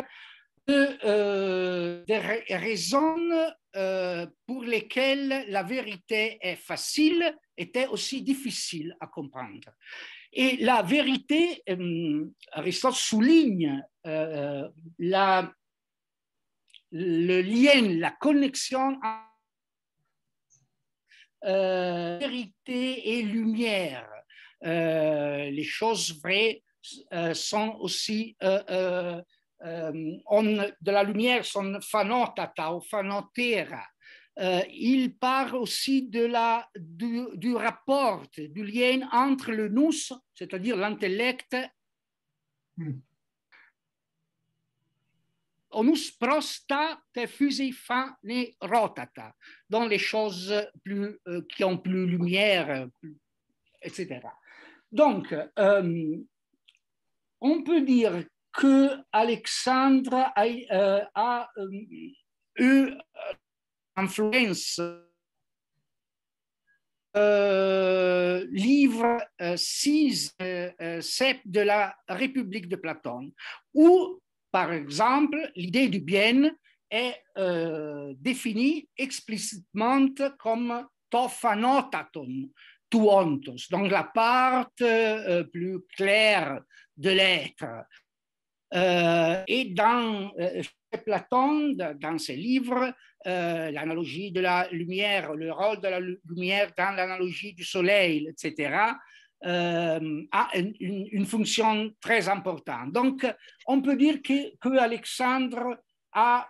des raisons pour lesquelles la vérité est facile était aussi difficile à comprendre. Et la vérité, Aristote souligne le lien, la connexion entre vérité et lumière. Les choses vraies sont aussi de la lumière sont phanotata ou phanotera. Il parle aussi du rapport, du lien entre le nous, c'est-à-dire l'intellect, onus prosta te fusi fane rotata, dans les choses qui ont plus lumière, etc. Donc, on peut dire que Alexandre a eu influence livre 6, 7 de la République de Platon, où, par exemple, l'idée du bien est définie explicitement comme to phanotaton, tuontos, donc la part plus claire de l'être. Et dans Platon, dans ses livres, l'analogie de la lumière, le rôle de la lumière dans l'analogie du soleil, etc., a une fonction très importante. Donc, on peut dire que Alexandre a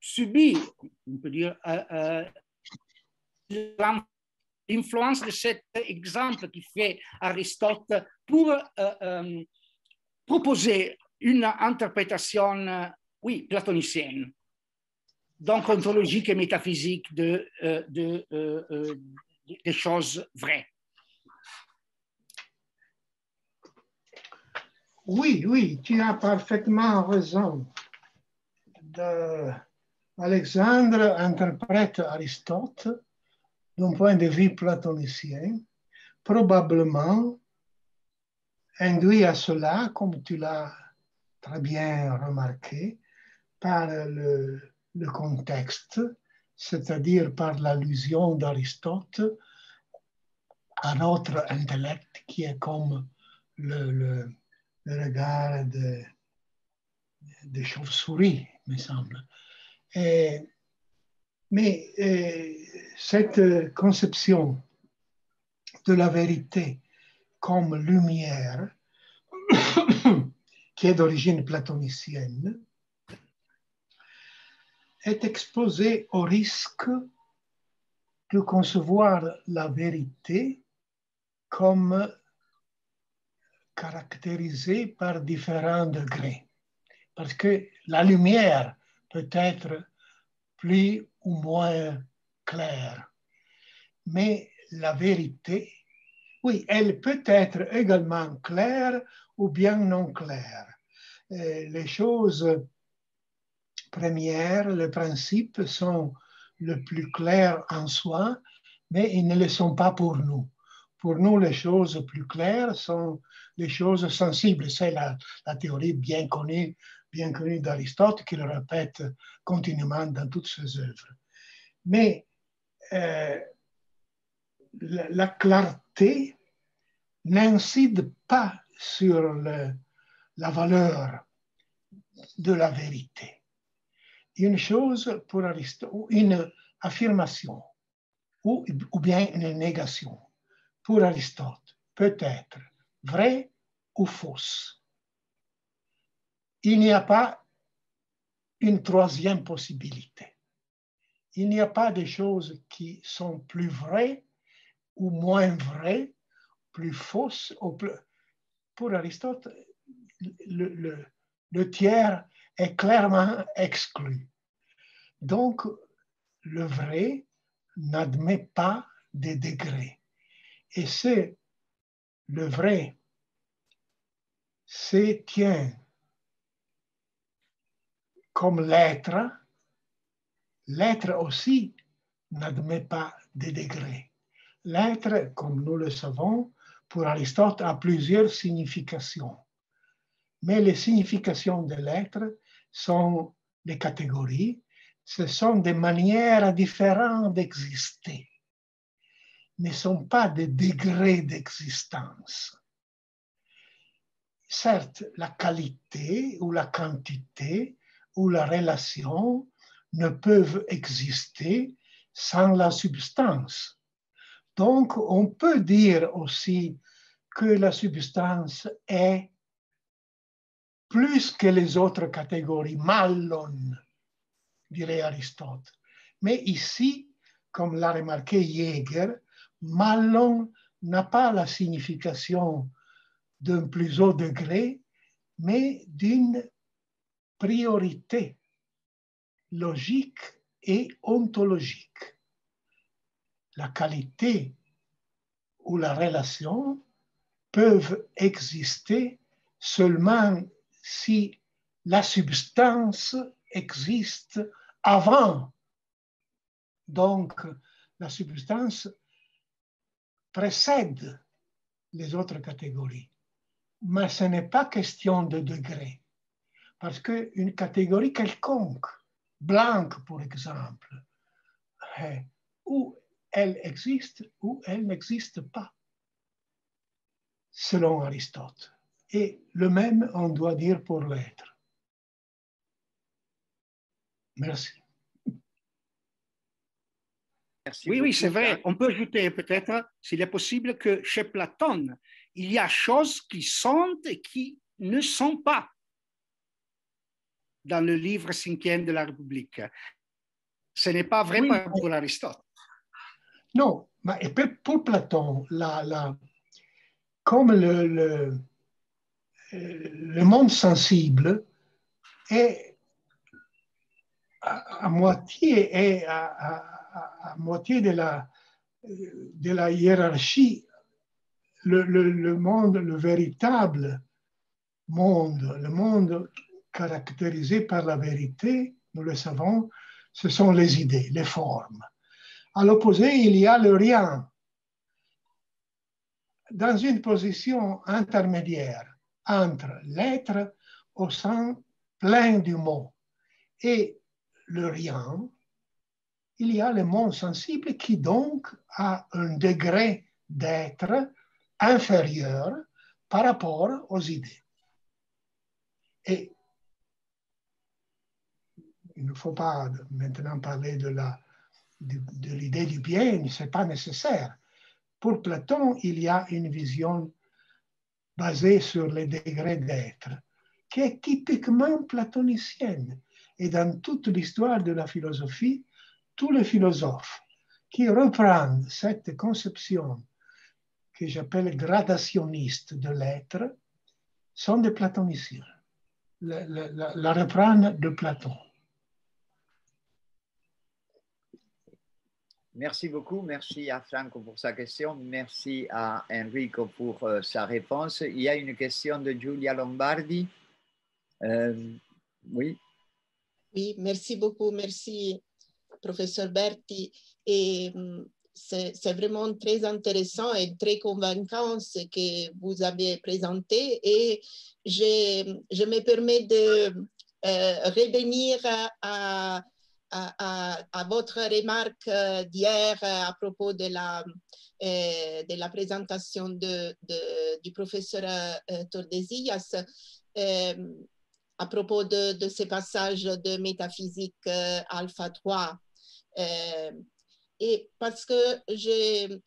subi, on peut dire, l'influence de cet exemple qui fait Aristote pour proposer une interprétation, oui, platonicienne, donc ontologique et métaphysique des choses vraies. Oui, oui, tu as parfaitement raison. Alexandre interprète Aristote d'un point de vue platonicien, probablement induit à cela, comme tu l'as très bien remarqué, par le contexte, c'est-à-dire par l'allusion d'Aristote à notre intellect qui est comme le regard de chauve-souris, me semble. Mais cette conception de la vérité comme lumière, qui est d'origine platonicienne, est exposée au risque de concevoir la vérité comme caractérisée par différents degrés. Parce que la lumière peut être plus ou moins claire, mais la vérité, oui, elle peut être également claire ou bien non claire. Les choses premières, les principes sont le plus clairs en soi, mais ils ne le sont pas pour nous. Pour nous, les choses plus claires sont les choses sensibles. C'est la théorie bien connue d'Aristote qui le répète continuellement dans toutes ses œuvres. Mais la clarté n'incide pas sur la valeur de la vérité. Une chose pour Aristote, une affirmation ou bien une négation pour Aristote peut être vraie ou fausse. Il n'y a pas une troisième possibilité. Il n'y a pas de choses qui sont plus vraies ou moins vraies, plus fausses. Pour Aristote, le tiers est clairement exclu. Donc, le vrai n'admet pas de degrés. Et c'est le vrai se tient comme l'être. L'être aussi n'admet pas de degrés. L'être, comme nous le savons, pour Aristote, a plusieurs significations. Mais les significations de l'être sont des catégories, ce sont des manières différentes d'exister, ne sont pas des degrés d'existence. Certes, la qualité ou la quantité ou la relation ne peuvent exister sans la substance. Donc, on peut dire aussi que la substance est plus que les autres catégories, mallon, dirait Aristote. Mais ici, comme l'a remarqué Jäger, mallon n'a pas la signification d'un plus haut degré, mais d'une priorité logique et ontologique. La qualité ou la relation peuvent exister seulement si la substance existe avant. Donc, la substance précède les autres catégories. Mais ce n'est pas question de degré. Parce qu'une catégorie quelconque, blanche pour exemple, ou elle existe ou elle n'existe pas, selon Aristote. Et le même on doit dire pour l'être. Merci. Merci Oui, beaucoup, oui, c'est vrai. Jacques. On peut ajouter peut-être, s'il est possible, que chez Platon, il y a choses qui sont et qui ne sont pas dans le livre 5e de la République. Ce n'est pas vrai Oui, pour Aristote. non, mais pour Platon, comme le monde sensible est à moitié, est à moitié de la hiérarchie, le monde, le véritable monde, le monde caractérisé par la vérité, nous le savons, ce sont les idées, les formes. À l'opposé, il y a le rien, dans une position intermédiaire entre l'être au sens plein du mot et le rien, il y a le monde sensible qui donc a un degré d'être inférieur par rapport aux idées. Et il ne faut pas maintenant parler de l'idée du bien, ce n'est pas nécessaire. Pour Platon, il y a une vision basée sur les degrés d'être, qui est typiquement platonicienne. Et dans toute l'histoire de la philosophie, tous les philosophes qui reprennent cette conception que j'appelle gradationniste de l'être sont des platoniciens. La reprennent de Platon. Merci beaucoup. Merci à Franco pour sa question. Merci à Enrico pour sa réponse. Il y a une question de Giulia Lombardi. Oui. Oui, merci beaucoup. Merci, professeur Berti. Et c'est vraiment très intéressant et très convaincant ce que vous avez présenté. Et je me permets de revenir à votre remarque d'hier à propos de la présentation du professeur Tordesillas à propos de ces passages de métaphysique alpha 3. Et parce que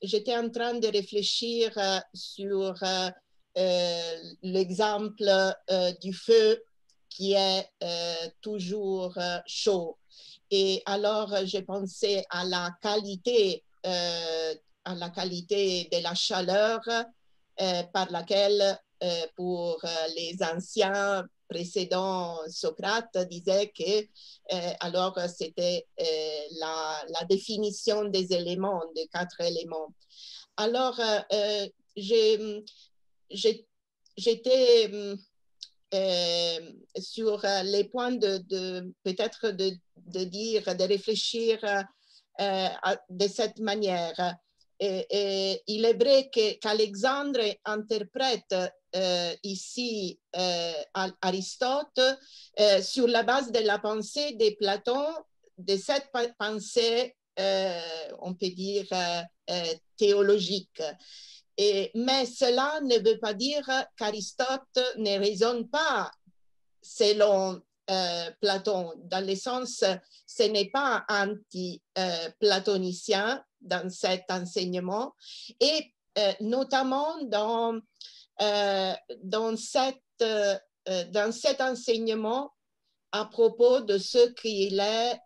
j'étais en train de réfléchir sur l'exemple du feu qui est toujours chaud. Et alors, j'ai pensé à la qualité de la chaleur par laquelle, pour les anciens précédents, Socrate disait que alors c'était la définition des éléments, des 4 éléments. Alors, j'étais sur les points peut-être de dire, de réfléchir de cette manière. Et il est vrai qu'Alexandre interprète ici Aristote sur la base de la pensée de Platon, de cette pensée, on peut dire, théologique. Mais cela ne veut pas dire qu'Aristote ne raisonne pas selon Platon, dans le sens, ce n'est pas anti-platonicien dans cet enseignement, et notamment dans cet enseignement à propos de ce qu'il est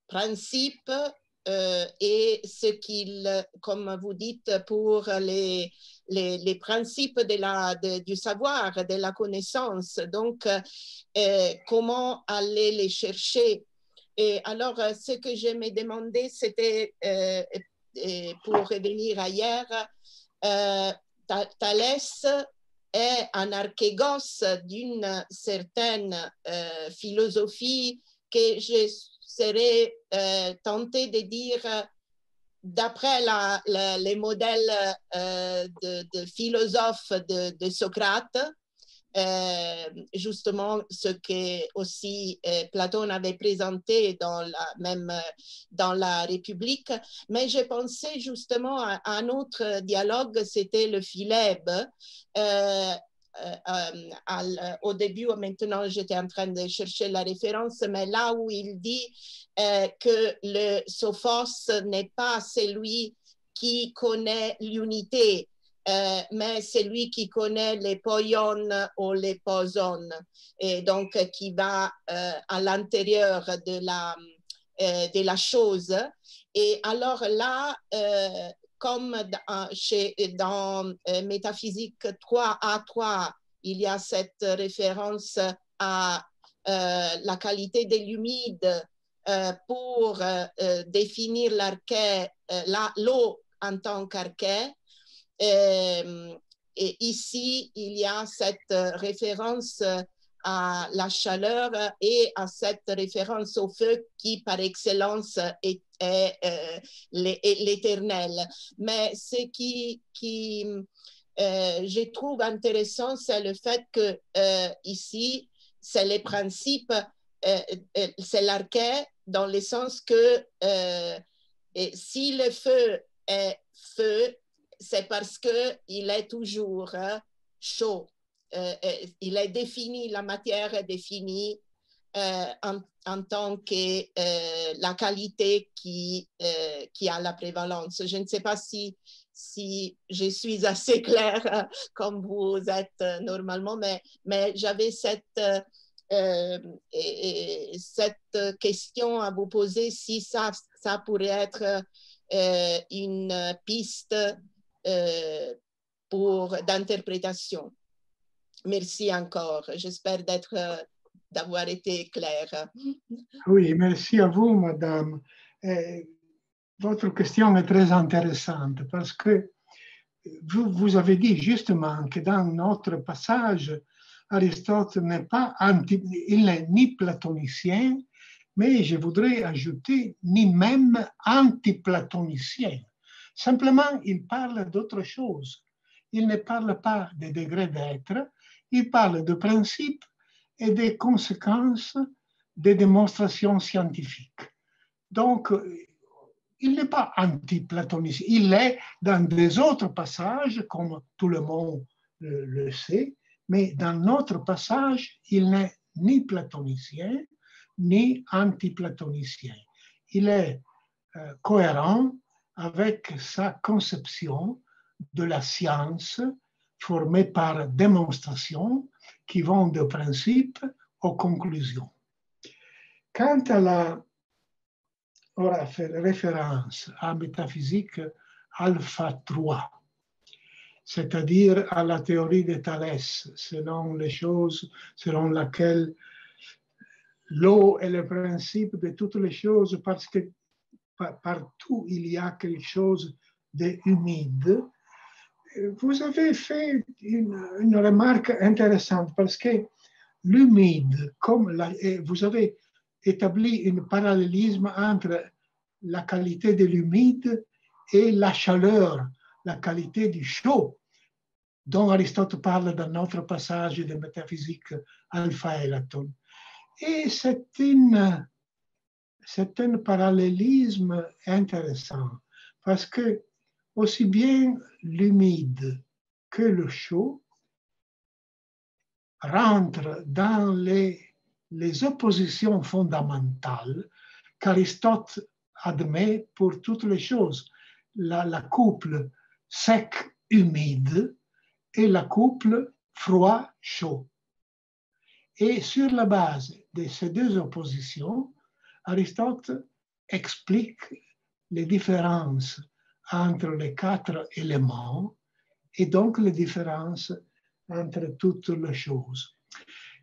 principe et ce qu'il, comme vous dites, pour les principes du savoir, de la connaissance. Donc, comment aller les chercher? Et alors, ce que je me demandais, c'était, pour revenir à hier, Thalès est un archégos d'une certaine philosophie que je serais tentée de dire d'après les modèles de philosophes de Socrate, justement ce que aussi Platon avait présenté dans la République. Mais j'ai pensé justement à un autre dialogue, c'était le Philèbe. Au début, maintenant j'étais en train de chercher la référence, mais là où il dit que le Sophos n'est pas celui qui connaît l'unité, mais c'est lui qui connaît les poions ou les posons, et donc qui va à l'intérieur de la chose. Et alors là, comme dans Métaphysique 3A3, il y a cette référence à la qualité de l'humide pour définir l'archet, l'eau en tant qu'archet. Et ici, il y a cette référence à la chaleur et à cette référence au feu qui, par excellence, est l'éternel. Mais ce qui je trouve intéressant, c'est le fait que ici, c'est les principes, c'est l'archet dans le sens que si le feu est feu, c'est parce qu'il est toujours chaud. Il est défini, la matière est définie en tant que la qualité qui a la prévalence. Je ne sais pas si je suis assez claire comme vous êtes normalement, mais j'avais cette question à vous poser, si ça pourrait être une piste d'interprétation. Merci encore. J'espère d'avoir été claire. Oui, merci à vous, madame. Votre question est très intéressante parce que vous avez dit justement que dans notre passage, Aristote n'est pas il n'est ni platonicien, mais je voudrais ajouter ni même anti-platonicien. Simplement, il parle d'autre chose. Il ne parle pas des degrés d'être, il parle de principes et des conséquences des démonstrations scientifiques. Donc, il n'est pas anti-platonicien. Il est dans des autres passages, comme tout le monde le sait, mais dans notre passage, il n'est ni platonicien, ni anti-platonicien. Il est cohérent avec sa conception de la science formée par démonstrations qui vont de principes aux conclusions. Quant à on va faire référence à métaphysique alpha 3, c'est-à-dire à la théorie de Thalès, selon laquelle l'eau est le principe de toutes les choses parce que partout il y a quelque chose d'humide. Vous avez fait une remarque intéressante parce que l'humide, vous avez établi un parallélisme entre la qualité de l'humide et la chaleur, la qualité du chaud, dont Aristote parle dans notre passage de métaphysique Alpha Elaton. Et c'est un parallélisme intéressant parce que aussi bien l'humide que le chaud rentrent dans les oppositions fondamentales qu'Aristote admet pour toutes les choses. La couple sec-humide et la couple froid-chaud. Et sur la base de ces deux oppositions, Aristote explique les différences entre les quatre éléments et donc les différences entre toutes les choses.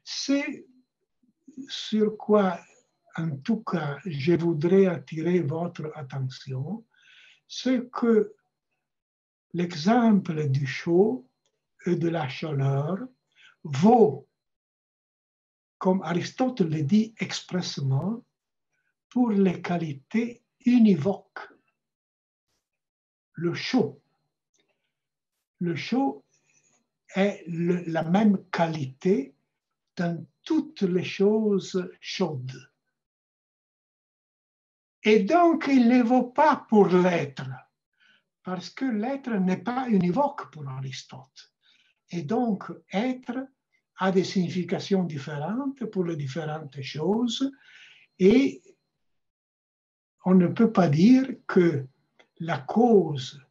C'est sur quoi, en tout cas, je voudrais attirer votre attention, c'est que l'exemple du chaud et de la chaleur vaut, comme Aristote le dit expressément, pour les qualités univoques. le chaud. Le chaud est la même qualité dans toutes les choses chaudes. Et donc, il ne vaut pas pour l'être, parce que l'être n'est pas univoque pour Aristote. Et donc, être a des significations différentes pour les différentes choses, et on ne peut pas dire que la cause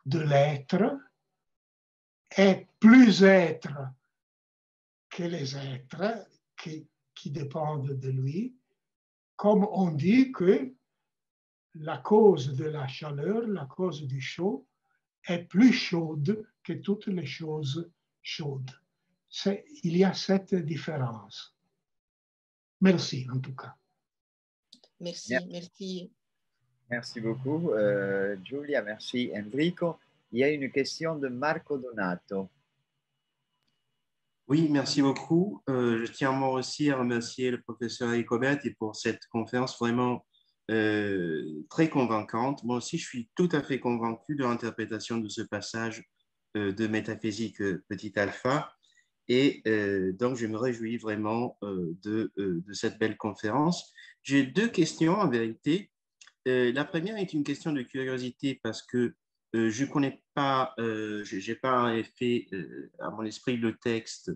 de l'être est plus être que les êtres qui dépendent de lui, comme on dit que la cause de la chaleur, la cause du chaud, est plus chaude que toutes les choses chaudes. Il y a cette différence. Merci en tout cas. Merci, merci. Merci beaucoup, Giulia, merci Enrico. Il y a une question de Marco Donato. Oui, merci beaucoup. Je tiens moi aussi à remercier le professeur Enrico Berti pour cette conférence vraiment très convaincante. Moi aussi, je suis tout à fait convaincu de l'interprétation de ce passage de métaphysique petit alpha. Et donc, je me réjouis vraiment de cette belle conférence. J'ai deux questions en vérité. La première est une question de curiosité parce que je ne connais pas, je n'ai pas en effet à mon esprit le texte.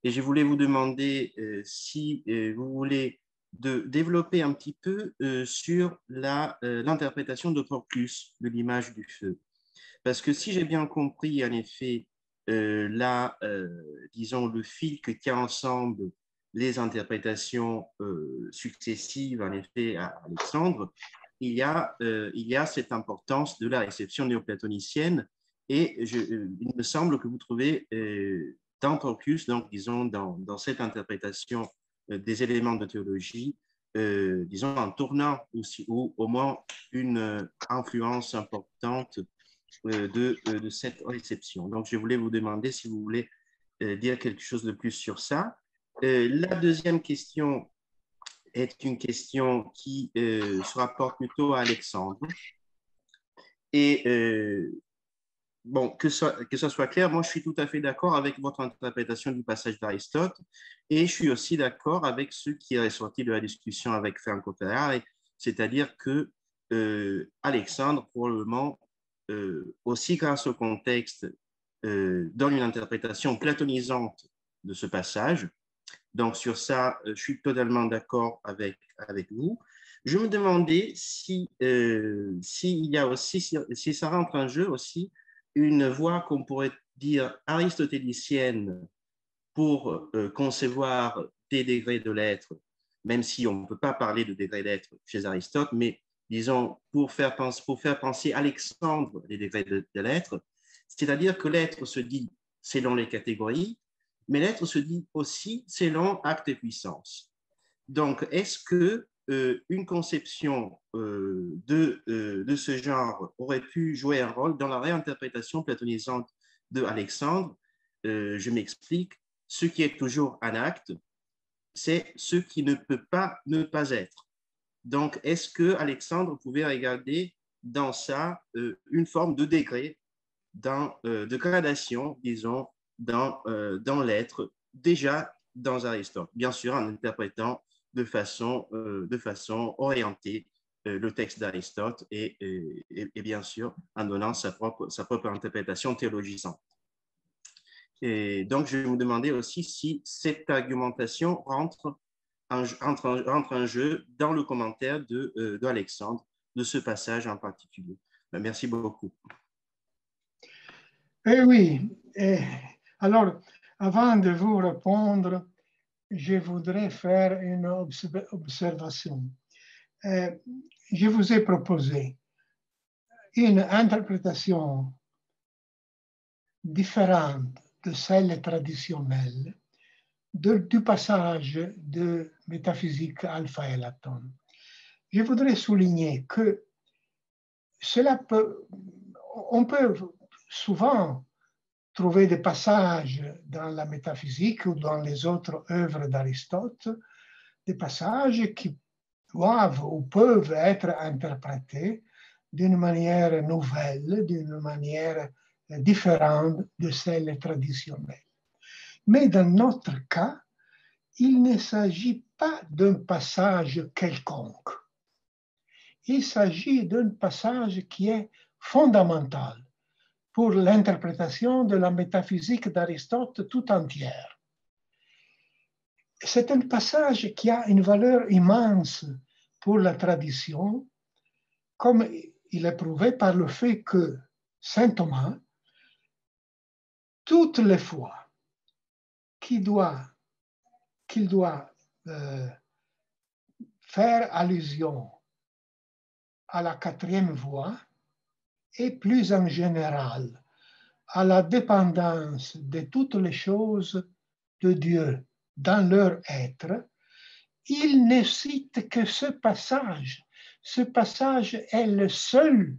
Et je voulais vous demander si vous voulez développer un petit peu sur l'interprétation de Proclus de l'image du feu. Parce que si j'ai bien compris, en effet, disons, le fil que tient ensemble les interprétations successives, en effet, à Alexandre, il y a cette importance de la réception néoplatonicienne et il me semble que vous trouvez dans Proclus, donc disons dans cette interprétation des éléments de théologie, disons un tournant aussi, ou au moins une influence importante de cette réception. Donc, je voulais vous demander si vous voulez dire quelque chose de plus sur ça. La deuxième question est une question qui se rapporte plutôt à Alexandre. Et bon, que ça soit clair, moi, je suis tout à fait d'accord avec votre interprétation du passage d'Aristote et je suis aussi d'accord avec ce qui est ressorti de la discussion avec Franco Ferrari, c'est-à-dire que Alexandre, probablement, aussi grâce au contexte, donne une interprétation platonisante de ce passage. Donc, sur ça, je suis totalement d'accord avec vous. Je me demandais si il y a aussi, si ça rentre en jeu aussi, une voie qu'on pourrait dire aristotélicienne pour concevoir des degrés de l'être, même si on ne peut pas parler de degrés d'être chez Aristote, mais disons, pour faire penser Alexandre les degrés de l'être, c'est-à-dire que l'être se dit selon les catégories, mais l'être se dit aussi selon acte et puissance. Donc, est-ce que une conception de ce genre aurait pu jouer un rôle dans la réinterprétation platonisante de Alexandre? Je m'explique. Ce qui est toujours un acte, c'est ce qui ne peut pas ne pas être. Donc, est-ce que Alexandre pouvait regarder dans ça une forme de degré, de gradation, disons, dans l'être, déjà dans Aristote, bien sûr en interprétant de façon orientée le texte d'Aristote et bien sûr en donnant sa propre interprétation théologisante. Et donc, je me demandais aussi si cette argumentation rentre en jeu dans le commentaire d'Alexandre, de ce passage en particulier. Merci beaucoup. Eh oui. Alors, avant de vous répondre, je voudrais faire une observation. Je vous ai proposé une interprétation différente de celle traditionnelle du passage de métaphysique alpha et Laton. Je voudrais souligner que on peut souvent trouver des passages dans la métaphysique ou dans les autres œuvres d'Aristote, des passages qui doivent ou peuvent être interprétés d'une manière nouvelle, d'une manière différente de celle traditionnelle. Mais dans notre cas, il ne s'agit pas d'un passage quelconque. Il s'agit d'un passage qui est fondamental pour l'interprétation de la métaphysique d'Aristote tout entière. C'est un passage qui a une valeur immense pour la tradition, comme il est prouvé par le fait que saint Thomas, toutes les fois qu'il doit faire allusion à la quatrième voie et plus en général à la dépendance de toutes les choses de Dieu dans leur être, il ne cite que ce passage. Ce passage est le seul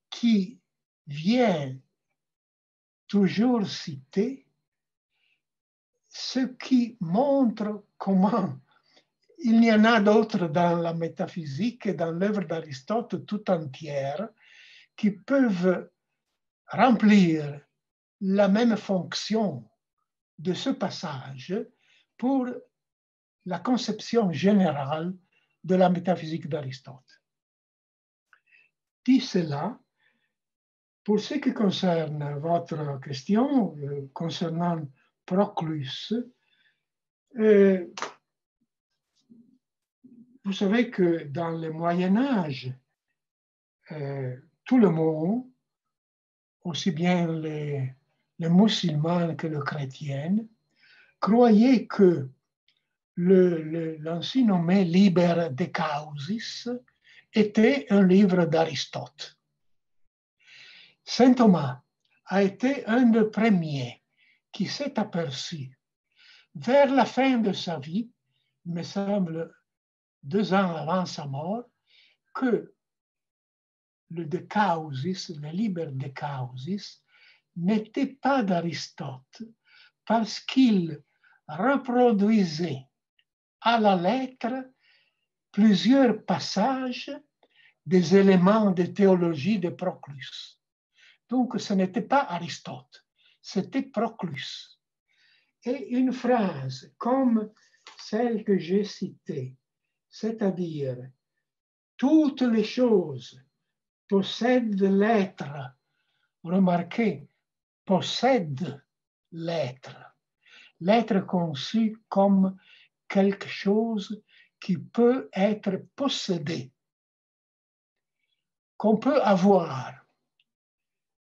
qui vient toujours citer ce qui montre comment il y en a d'autres dans la métaphysique et dans l'œuvre d'Aristote tout entière qui peuvent remplir la même fonction de ce passage pour la conception générale de la métaphysique d'Aristote. Dit cela, pour ce qui concerne votre question concernant Proclus, vous savez que dans le Moyen-Âge, tout le monde, aussi bien les musulmans que les chrétiens, croyaient que l'ancien nommé Liber de Causis était un livre d'Aristote. Saint Thomas a été un des premiers qui s'est aperçu vers la fin de sa vie, il me semble 2 ans avant sa mort, que le De Causis, le Liber de Causis, n'était pas d'Aristote parce qu'il reproduisait à la lettre plusieurs passages des éléments de théologie de Proclus. Donc, ce n'était pas Aristote, c'était Proclus. Et une phrase comme celle que j'ai citée, c'est-à-dire « toutes les choses possèdent l'être », remarquez, possède l'être, l'être conçu comme quelque chose qui peut être possédé, qu'on peut avoir.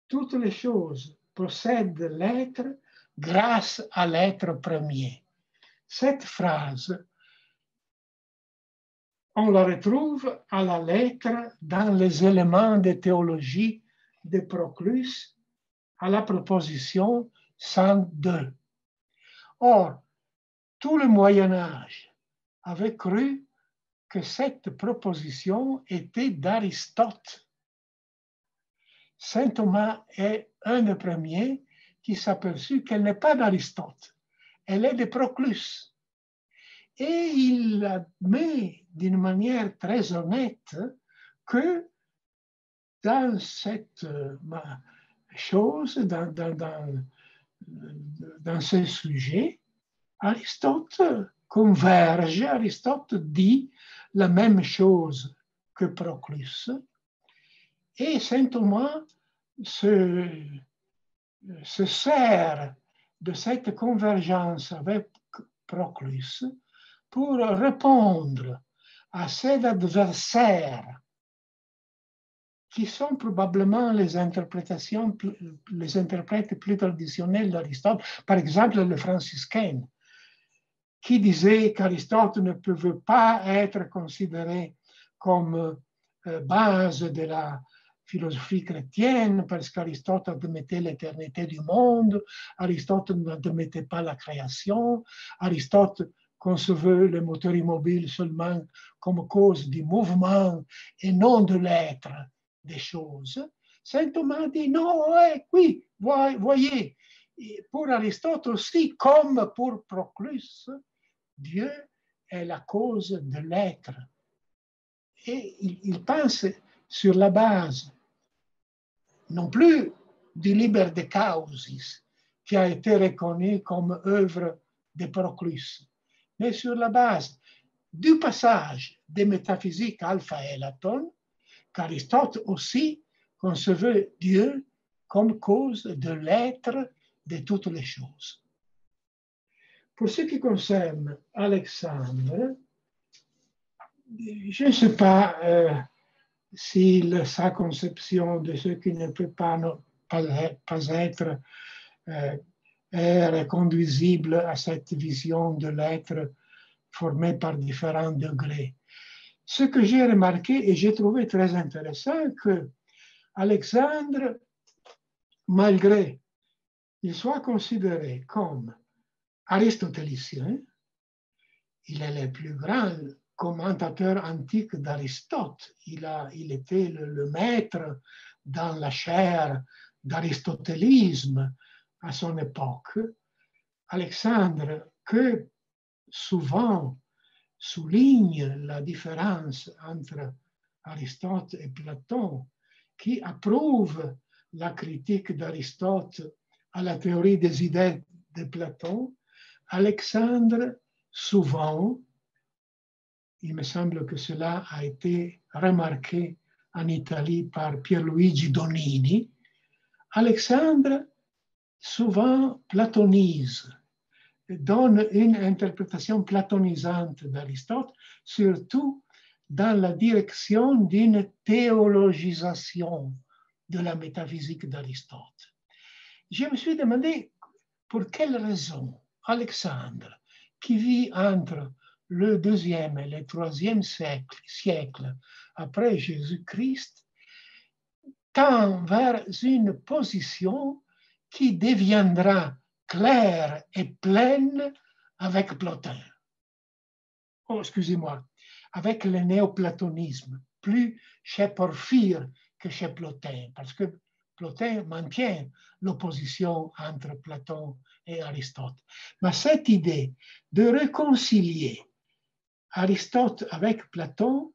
Toutes les choses possèdent l'être grâce à l'être premier. Cette phrase, on la retrouve à la lettre dans les éléments de théologie de Proclus à la proposition 102. Or, tout le Moyen-Âge avait cru que cette proposition était d'Aristote. Saint Thomas est un des premiers qui s'aperçut qu'elle n'est pas d'Aristote, elle est de Proclus. Et il admet d'une manière très honnête que dans cette chose, dans ce sujet, Aristote converge, Aristote dit la même chose que Proclus. Et saint Thomas se sert de cette convergence avec Proclus pour répondre à ses adversaires qui sont probablement les interprètes plus traditionnels d'Aristote, par exemple le franciscain, qui disait qu'Aristote ne pouvait pas être considéré comme base de la philosophie chrétienne parce qu'Aristote admettait l'éternité du monde, Aristote n'admettait pas la création, Aristote concevait le moteur immobile seulement comme cause du mouvement et non de l'être des choses. Saint Thomas dit non, oui, voyez, pour Aristote aussi, comme pour Proclus, Dieu est la cause de l'être. Et il pense sur la base non plus du Liber de Causis, qui a été reconnu comme œuvre de Proclus, mais sur la base du passage des métaphysiques Alpha et Laton, qu'Aristote aussi concevait Dieu comme cause de l'être de toutes les choses. Pour ce qui concerne Alexandre, je ne sais pas si sa conception de ce qui ne peut pas être est reconduisible à cette vision de l'être formé par différents degrés. Ce que j'ai remarqué et j'ai trouvé très intéressant, que Alexandre, malgré qu'il soit considéré comme aristotélicien, il est le plus grand commentateur antique d'Aristote. Il était le maître dans la chaire d'aristotélisme à son époque. Alexandre, que souvent souligne la différence entre Aristote et Platon, qui approuve la critique d'Aristote à la théorie des idées de Platon, Alexandre, souvent, il me semble que cela a été remarqué en Italie par Pierluigi Donini, Alexandre souvent platonise, donne une interprétation platonisante d'Aristote, surtout dans la direction d'une théologisation de la métaphysique d'Aristote. Je me suis demandé pour quelle raison Alexandre, qui vit entre le 2e et le 3e siècle après Jésus-Christ, tend vers une position qui deviendra claire et pleine avec Plotin. Oh, excusez-moi, avec le néoplatonisme, plus chez Porphyre que chez Plotin, parce que Plotin maintient l'opposition entre Platon et Aristote. Mais cette idée de réconcilier Aristote avec Platon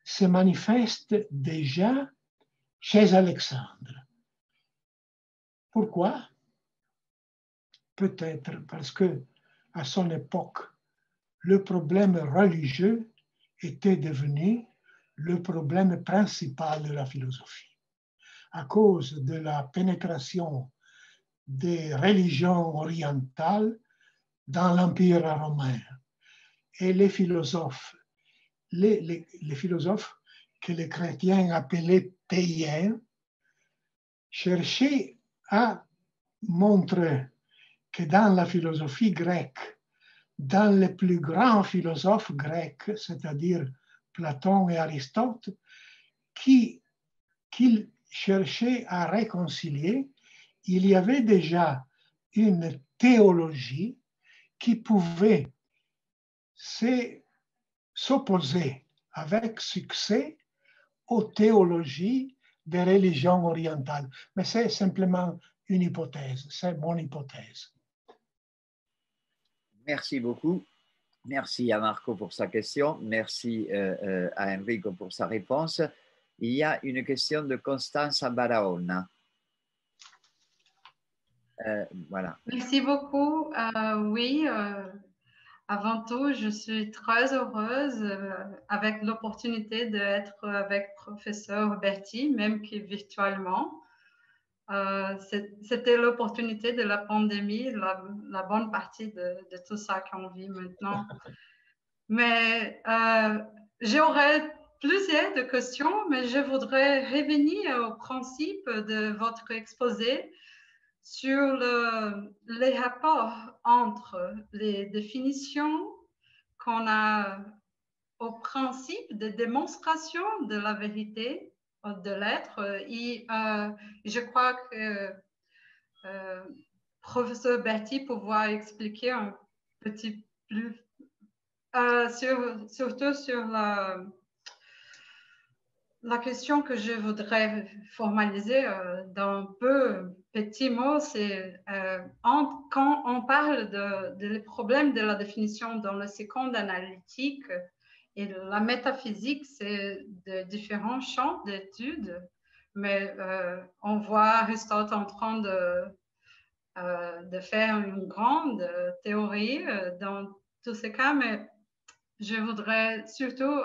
se manifeste déjà chez Alexandre. Pourquoi? Peut-être parce que à son époque, le problème religieux était devenu le problème principal de la philosophie. À cause de la pénétration des religions orientales dans l'Empire romain. Et les philosophes que les chrétiens appelaient païens, cherchaient à montrer que dans la philosophie grecque, dans les plus grands philosophes grecs, c'est-à-dire Platon et Aristote, qu'ils cherchaient à réconcilier, il y avait déjà une théologie qui pouvait s'opposer avec succès aux théologies des religions orientales. Mais c'est simplement une hypothèse, c'est mon hypothèse. Merci beaucoup. Merci à Marco pour sa question. Merci à Enrico pour sa réponse. Il y a une question de Constanza Barahona. Voilà. Merci beaucoup. Avant tout, je suis très heureuse avec l'opportunité d'être avec professeur Berti, même que virtuellement. C'était l'opportunité de la pandémie, la bonne partie de tout ça qu'on vit maintenant. Mais j'aurais plusieurs de questions, mais je voudrais revenir au principe de votre exposé sur les rapports entre les définitions qu'on a au principe de démonstration de la vérité de l'être. Et je crois que professeur Berti pourra expliquer un petit plus, surtout sur la question que je voudrais formaliser dans peu petits mots, c'est quand on parle des problèmes de la définition dans le seconde analytique, Et la métaphysique, c'est de différents champs d'études, mais on voit Aristote en train de faire une grande théorie dans tous ces cas, mais je voudrais surtout,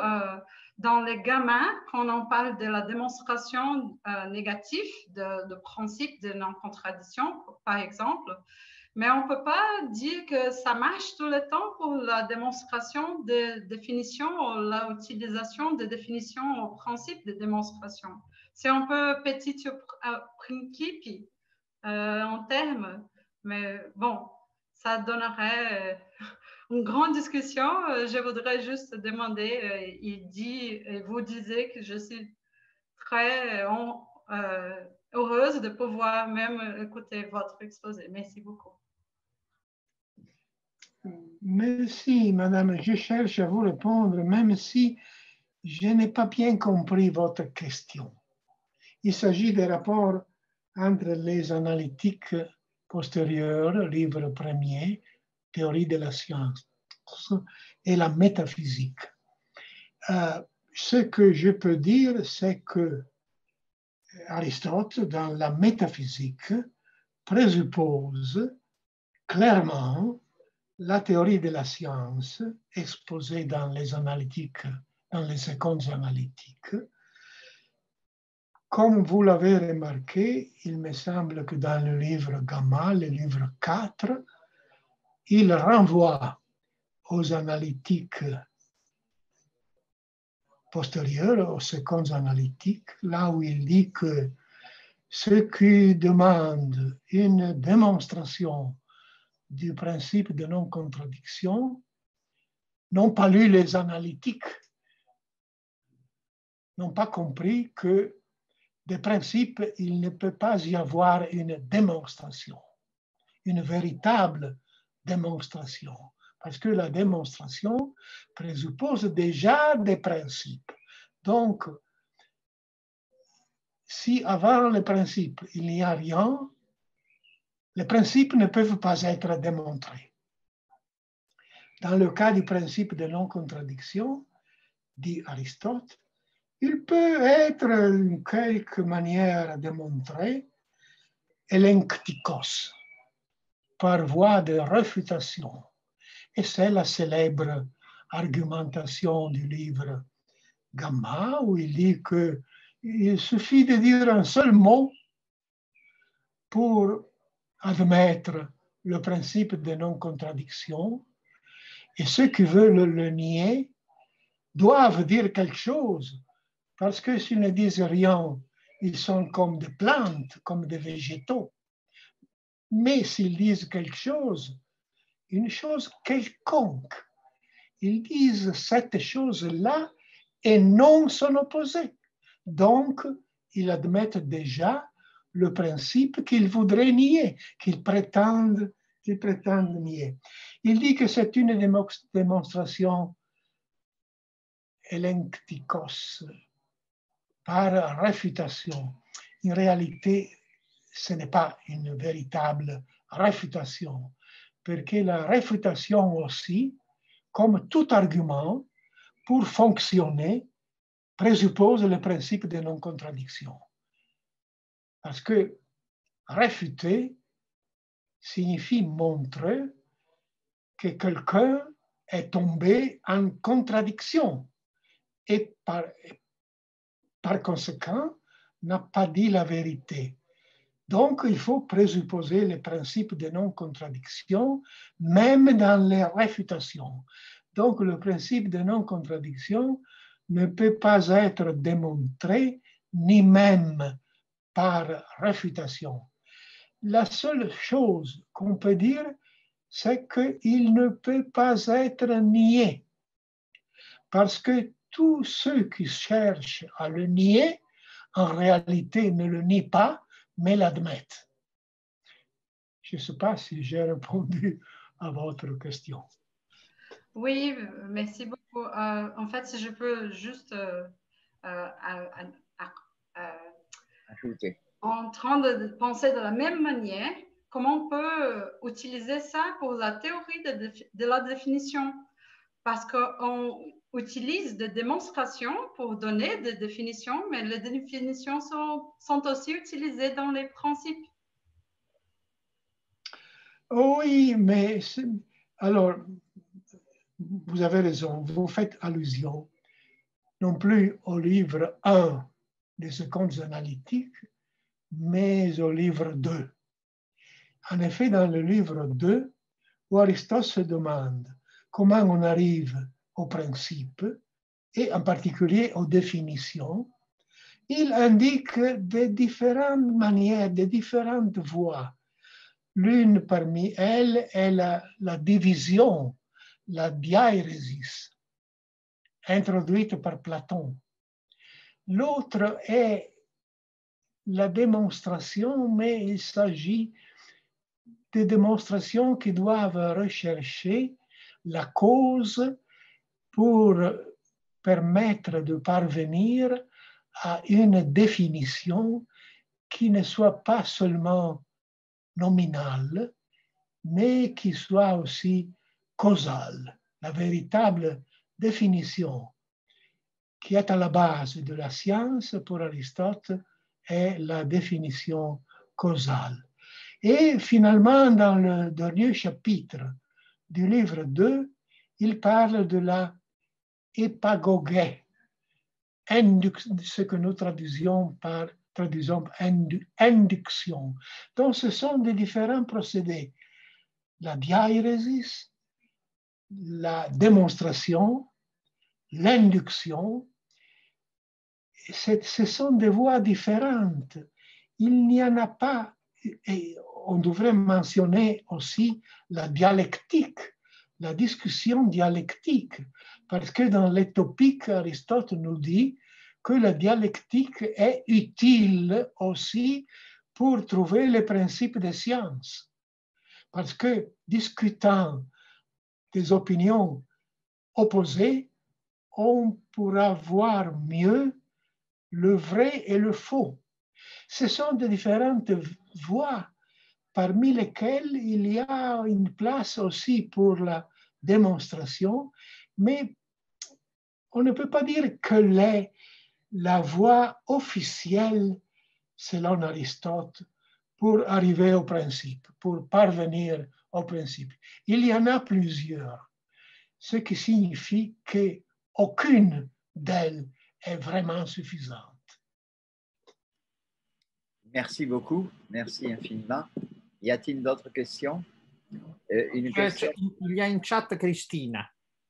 dans les gamins, quand on parle de la démonstration négative de principe de non-contradiction, par exemple, mais on ne peut pas dire que ça marche tout le temps pour la démonstration de définition ou l'utilisation de définitions au principe de démonstration. C'est un peu petit principe en termes, mais bon, ça donnerait une grande discussion. Je voudrais juste demander, vous disiez que je suis très heureuse de pouvoir même écouter votre exposé. Merci beaucoup. Merci, madame. Je cherche à vous répondre, même si je n'ai pas bien compris votre question. Il s'agit des rapports entre les analytiques postérieurs, livre premier, théorie de la science, et la métaphysique. Ce que je peux dire, c'est que Aristote, dans la métaphysique, présuppose clairement la théorie de la science exposée dans les analytiques, dans les secondes analytiques. Comme vous l'avez remarqué, il me semble que dans le livre Gamma, le livre 4, il renvoie aux analytiques postérieures, aux secondes analytiques, là où il dit que ceux qui demandent une démonstration du principe de non-contradiction n'ont pas lu les analytiques, n'ont pas compris que des principes, il ne peut pas y avoir une démonstration, une véritable démonstration, parce que la démonstration présuppose déjà des principes. Donc, si avant les principes, il n'y a rien, les principes ne peuvent pas être démontrés. Dans le cas du principe de non-contradiction, dit Aristote, il peut être en quelque manière démontré elenktikos, par voie de réfutation. Et c'est la célèbre argumentation du livre Gamma, où il dit qu'il suffit de dire un seul mot pour admettre le principe de non-contradiction, et ceux qui veulent le nier doivent dire quelque chose, parce que s'ils ne disent rien, ils sont comme des plantes, comme des végétaux. Mais s'ils disent quelque chose, une chose quelconque, ils disent cette chose-là et non son opposé. Donc, ils admettent déjà le principe qu'ils voudraient nier, qu'ils prétendent nier. Il dit que c'est une démonstration elenktikos, par réfutation. En réalité, ce n'est pas une véritable réfutation, parce que la réfutation aussi, comme tout argument, pour fonctionner, présuppose le principe de non-contradiction. Parce que réfuter signifie montrer que quelqu'un est tombé en contradiction et par conséquent n'a pas dit la vérité. Donc, il faut présupposer le principe de non-contradiction, même dans les réfutations. Donc, le principe de non-contradiction ne peut pas être démontré, ni même par réfutation. La seule chose qu'on peut dire, c'est qu'il ne peut pas être nié, parce que tous ceux qui cherchent à le nier, en réalité ne le nient pas, mais l'admettent. Je ne sais pas si j'ai répondu à votre question. Oui, merci beaucoup. En fait, si je peux juste ajouter. En train de penser de la même manière, comment on peut utiliser ça pour la théorie de la définition? Parce qu'on utilise des démonstrations pour donner des définitions, mais les définitions sont aussi utilisées dans les principes. Oui, mais alors, vous avez raison, vous faites allusion non plus au livre 1 des secondes analytiques, mais au livre 2. En effet, dans le livre 2, où Aristote se demande comment on arrive au principe, et en particulier aux définitions, il indique des différentes manières, des différentes voies. L'une parmi elles est la division, la diairesis, introduite par Platon. L'autre est la démonstration, mais il s'agit de démonstrations qui doivent rechercher la cause pour permettre de parvenir à une définition qui ne soit pas seulement nominale, mais qui soit aussi causale. La véritable définition qui est à la base de la science pour Aristote est la définition causale. Et finalement, dans le dernier chapitre du livre 2, il parle de la épagogué, ce que nous traduisons par induction. Donc, ce sont des différents procédés. La diairesis, la démonstration, l'induction, ce sont des voies différentes. Il n'y en a pas, et on devrait mentionner aussi la dialectique, la discussion dialectique, parce que dans les topiques, Aristote nous dit que la dialectique est utile aussi pour trouver les principes des sciences. Parce que discutant des opinions opposées, on pourra voir mieux le vrai et le faux. Ce sont de différentes voies parmi lesquelles il y a une place aussi pour la démonstration, mais on ne peut pas dire que la voie officielle, selon Aristote, pour arriver au principe, pour parvenir au principe. Il y en a plusieurs, ce qui signifie qu'aucune d'elles est vraiment suffisante. Merci beaucoup, merci infiniment. Y a-t-il d'autres questions? Il y a une chat, Cristina.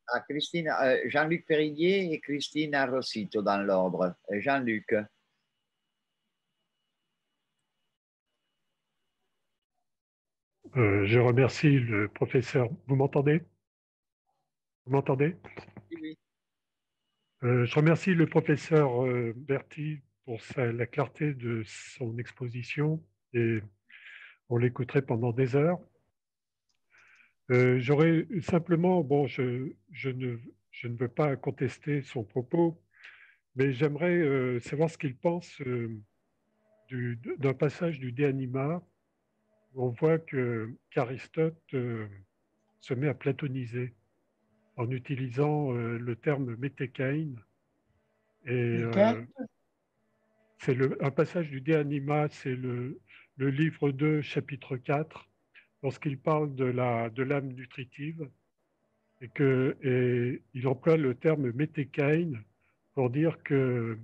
Ah, Christine, Jean-Luc Périguier et Christine Arrosito dans l'ordre. Jean-Luc. Je remercie le professeur. Vous m'entendez? Vous m'entendez? Oui. Je remercie le professeur Berti pour la clarté de son exposition et on l'écouterait pendant des heures. J'aurais simplement, bon, je ne veux pas contester son propos, mais j'aimerais savoir ce qu'il pense d'un passage du De Anima où on voit qu'Aristote se met à platoniser en utilisant le terme métékein. Et c'est un passage du De Anima, c'est le livre 2, chapitre 4, lorsqu'il parle de l'âme nutritive, et il emploie le terme métékein pour dire que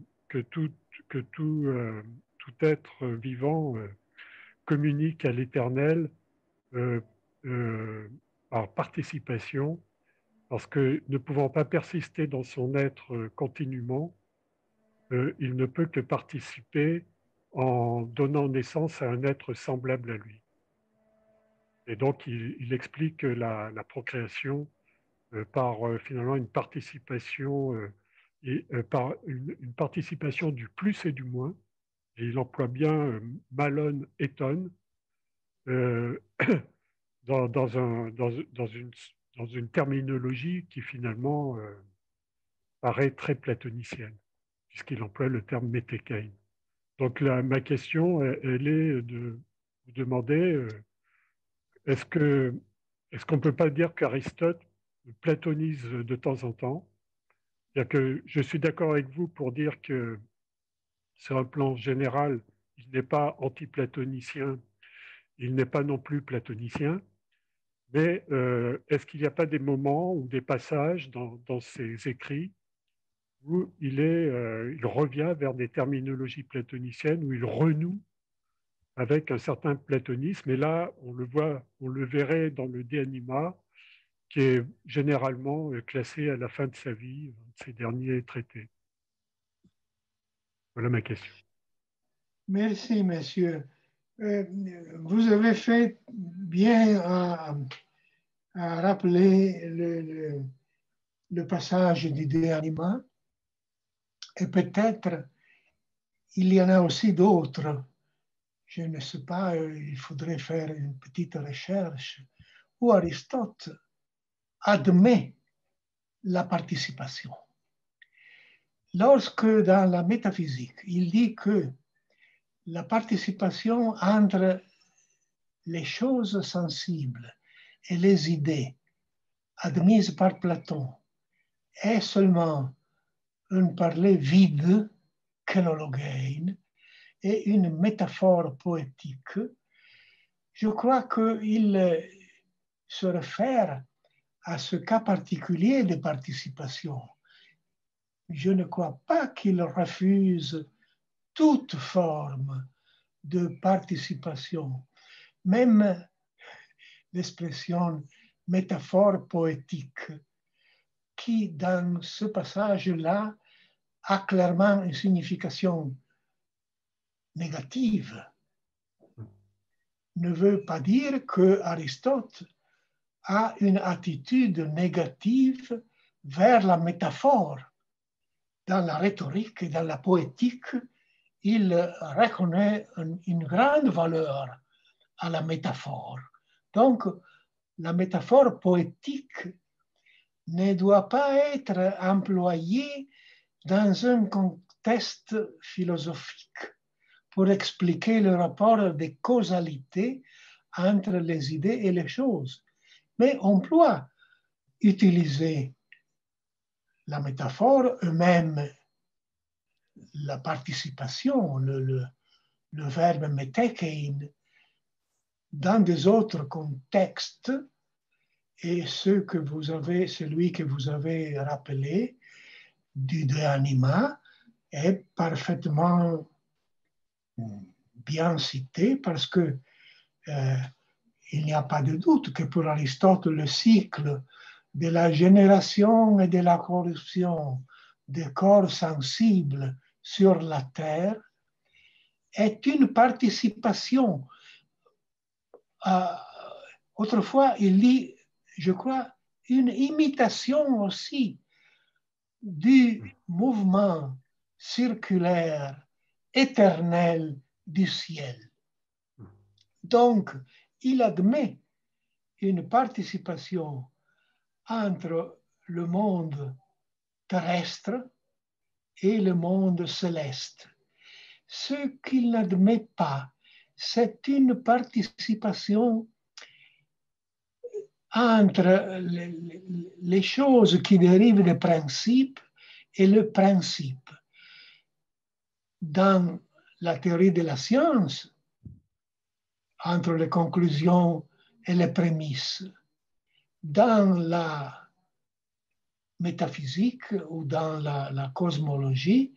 tout être vivant communique à l'éternel par participation, parce que ne pouvant pas persister dans son être continuellement, il ne peut que participer en donnant naissance à un être semblable à lui. Et donc, il explique la procréation par finalement une participation, par une participation du plus et du moins. Et il emploie bien malon eton dans une terminologie qui finalement paraît très platonicienne, puisqu'il emploie le terme métékein. Donc là, ma question, elle est de vous demander, est-ce qu'on ne peut pas dire qu'Aristote platonise de temps en temps, C'est-à-dire que je suis d'accord avec vous pour dire que sur un plan général, il n'est pas anti-platonicien, il n'est pas non plus platonicien, mais est-ce qu'il n'y a pas des moments ou des passages dans ses écrits où il revient vers des terminologies platoniciennes, où il renoue avec un certain platonisme, et là, on le verrait dans le De Anima, qui est généralement classé à la fin de sa vie, ses derniers traités. Voilà ma question. Merci, monsieur. Vous avez fait bien à rappeler le passage du De Anima, et peut-être il y en a aussi d'autres. Je ne sais pas, il faudrait faire une petite recherche où Aristote admet la participation. Lorsque dans la métaphysique, il dit que la participation entre les choses sensibles et les idées admises par Platon est seulement un parler vide, kenologein, et une métaphore poétique, je crois qu'il se réfère à ce cas particulier de participation. Je ne crois pas qu'il refuse toute forme de participation, même l'expression métaphore poétique, qui dans ce passage-là a clairement une signification négative, ne veut pas dire que Aristote a une attitude négative vers la métaphore. Dans la rhétorique et dans la poétique, il reconnaît une grande valeur à la métaphore. Donc, la métaphore poétique ne doit pas être employée dans un contexte philosophique pour expliquer le rapport de causalité entre les idées et les choses. Mais on peut utiliser la métaphore, même la participation, le verbe metekein, dans des autres contextes, et celui que vous avez rappelé du De Anima est parfaitement bien cité parce que il n'y a pas de doute que pour Aristote, le cycle de la génération et de la corruption des corps sensibles sur la terre est une participation. Autrefois, il dit, je crois, une imitation aussi du mouvement circulaire éternel du ciel. Donc, il admet une participation entre le monde terrestre et le monde céleste. Ce qu'il n'admet pas, c'est une participation entre les choses qui dérivent des principes et le principe. Dans la théorie de la science, entre les conclusions et les prémices. Dans la métaphysique ou dans la cosmologie,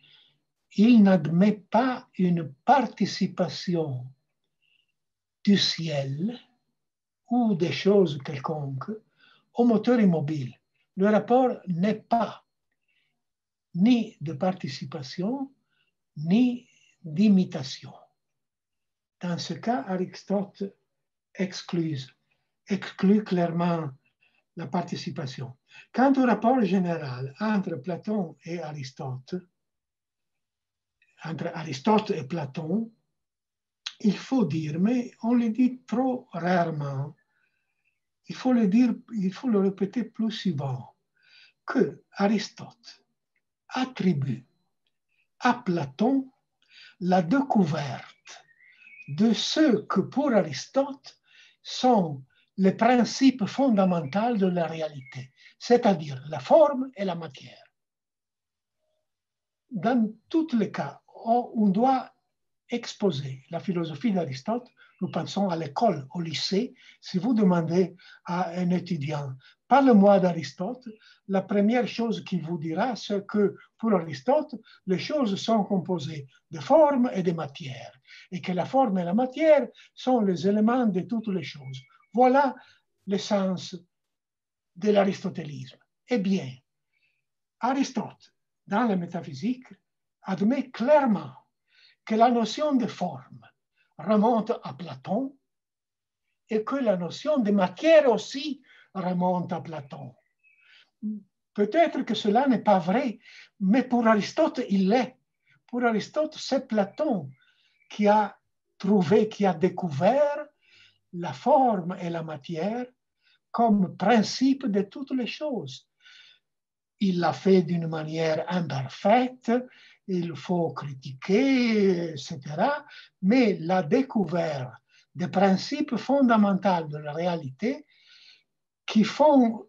il n'admet pas une participation du ciel ou des choses quelconques au moteur immobile. Le rapport n'est pas ni de participation, ni d'imitation. Dans ce cas, Aristote exclut clairement la participation. Quant au rapport général entre Platon et Aristote, entre Aristote et Platon, il faut dire, mais on le dit trop rarement, il faut le répéter plus souvent, que Aristote attribue à Platon la découverte de ce que pour Aristote sont les principes fondamentaux de la réalité, c'est-à-dire la forme et la matière. dans tous les cas où on doit exposer la philosophie d'Aristote, nous pensons à l'école, au lycée. Si vous demandez à un étudiant, parle-moi d'Aristote, la première chose qu'il vous dira, c'est que pour Aristote, les choses sont composées de forme et de matière, et que la forme et la matière sont les éléments de toutes les choses. Voilà l'essence de l'aristotélisme. Eh bien, Aristote, dans la métaphysique, admet clairement que la notion de forme remonte à Platon et que la notion de matière aussi remonte à Platon. Peut-être que cela n'est pas vrai, mais pour Aristote, il l'est. Pour Aristote, c'est Platon qui a trouvé, qui a découvert la forme et la matière comme principe de toutes les choses. Il l'a fait d'une manière imparfaite, il faut critiquer, etc. Mais la découverte des principes fondamentaux de la réalité qui font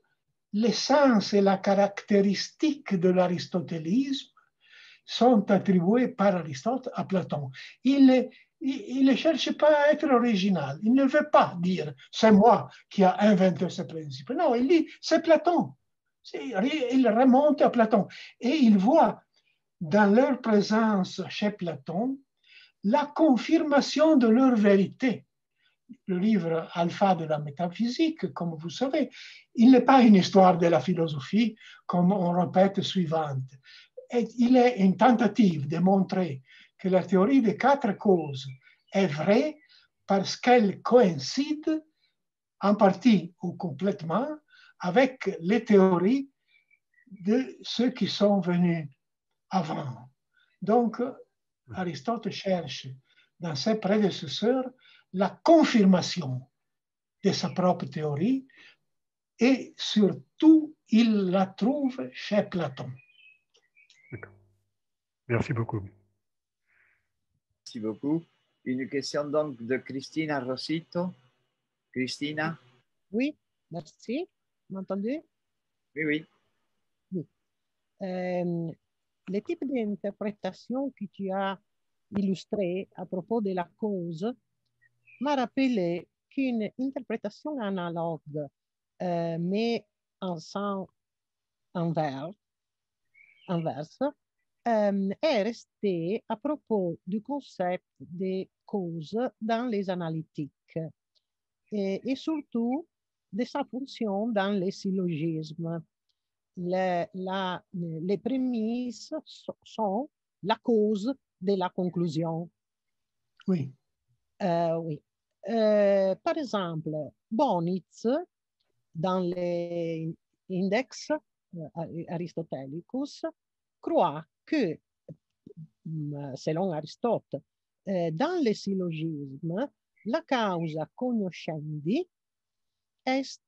l'essence et la caractéristique de l'aristotélisme sont attribués par Aristote à Platon. Il ne cherche pas à être original. Il ne veut pas dire « c'est moi qui ai inventé ce principe ». Non, il dit « c'est Platon ». Il remonte à Platon. Et il voit dans leur présence chez Platon la confirmation de leur vérité. Le livre Alpha de la métaphysique, comme vous savez, il n'est pas une histoire de la philosophie comme on répète suivante. Et il est une tentative de montrer que la théorie des 4 causes est vraie parce qu'elle coïncide en partie ou complètement avec les théories de ceux qui sont venus avant. Donc, Aristote cherche dans ses prédécesseurs la confirmation de sa propre théorie et surtout, il la trouve chez Platon. Merci beaucoup. Merci beaucoup. Une question donc de Cristina Rossito. Cristina? Oui, merci. Vous m'entendez? Oui, oui. Oui. Le type d'interprétation que tu as illustré à propos de la cause m'a rappelé qu'une interprétation analogue, mais en sens inverse, est restée à propos du concept de cause dans les analytiques et surtout de sa fonction dans les syllogismes. Les prémices sont la cause de la conclusion. Oui. Oui. Par exemple, Bonitz, dans l'index Aristotelicus, croit que, selon Aristote, dans les syllogismes, la causa cognoscendi est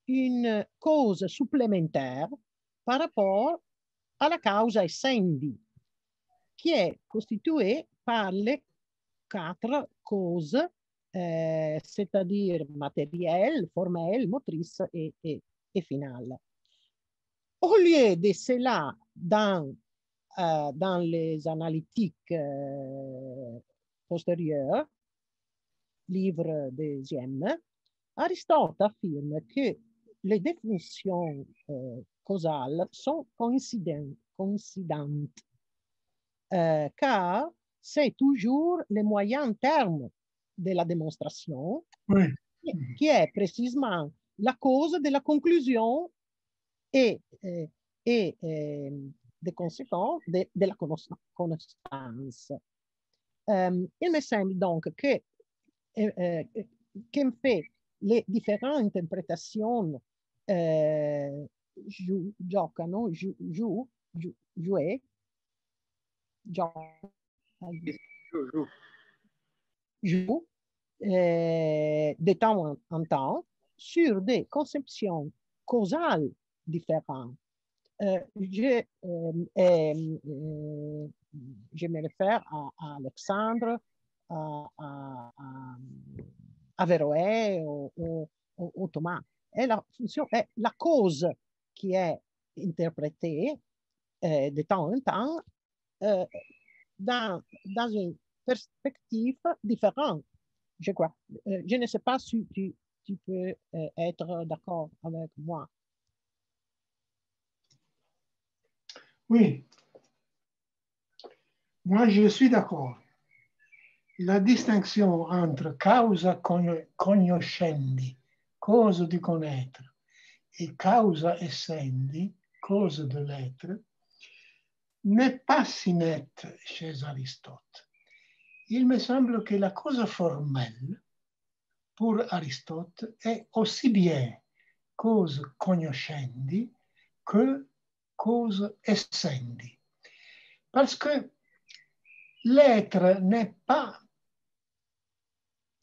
une cause supplémentaire par rapport à la causa essendi, qui est constituée par les 4 causes, c'est-à-dire matérielle, formelle, motrice et finale. Au lieu de cela, dans les analytiques postérieures, livre 2e, Aristote affirme que les définitions causales sont coïncidantes, car c'est toujours le moyen terme de la démonstration, Oui. qui est précisément la cause de la conclusion et de conséquence de la connaissance. Il me semble donc que qu'en fait les différentes interpretations giocano, jouer, jouent de temps en temps sur des conceptions causales différentes. Je me réfère à Alexandre, à Verroë ou Thomas. Et la fonction est la cause qui est interprétée de temps en temps dans une perspective différente, je crois. Je ne sais pas si tu peux être d'accord avec moi. Oui, moi je suis d'accord. La distinction entre causa cognoscendi, cause di connaître, et causa essendi, cause de l'être, n'est pas si nette chez Aristote. Il me semble que la cause formelle, pour Aristote, est aussi bien cause cognoscendi que cause essendi. Parce que l'être n'est pas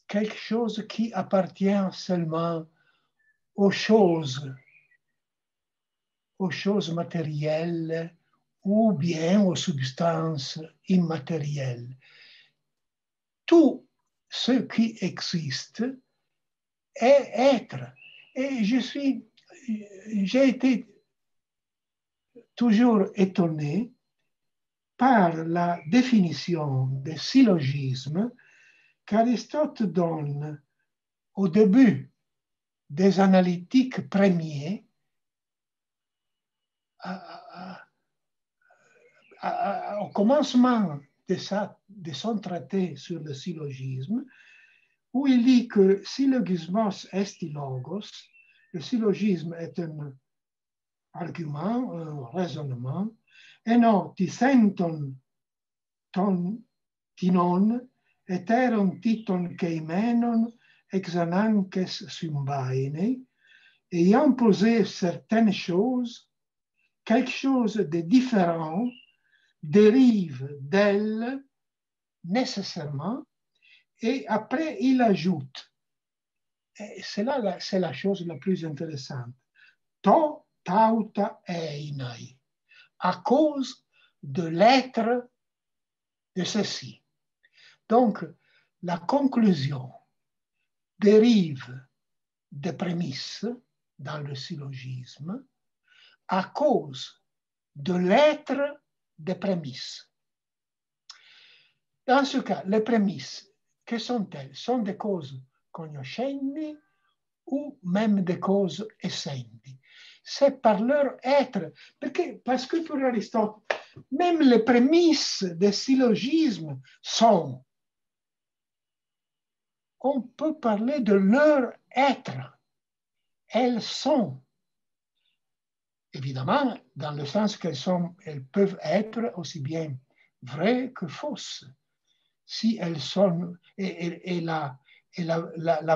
quelque chose qui appartient seulement aux choses matérielles ou bien aux substances immatérielles. Tout ce qui existe est être. Et j'ai été toujours étonné par la définition des syllogismes qu'Aristote donne au début des analytiques premiers au commencement de son traité sur le syllogisme, où il dit que syllogismos esti logos, le syllogisme est un argument, un raisonnement, et non tisenton tinon, eteron titon keimenon, exanances sumbaene, ayant posé certaines choses, quelque chose de différent dérive d'elle nécessairement, et après il ajoute, et c'est la chose la plus intéressante, to tauta einai, à cause de l'être de ceci. Donc, la conclusion dérive des prémices dans le syllogisme à cause de l'être des prémices. Dans ce cas, les prémices, que sont-elles? Sont des causes cognoscendi ou même des causes essendi. C'est par leur être, parce que pour Aristote, même les prémices des syllogismes sont. On peut parler de leur être. Elles sont. Évidemment, dans le sens elles peuvent être aussi bien vraies que fausses. Si elles sont, et la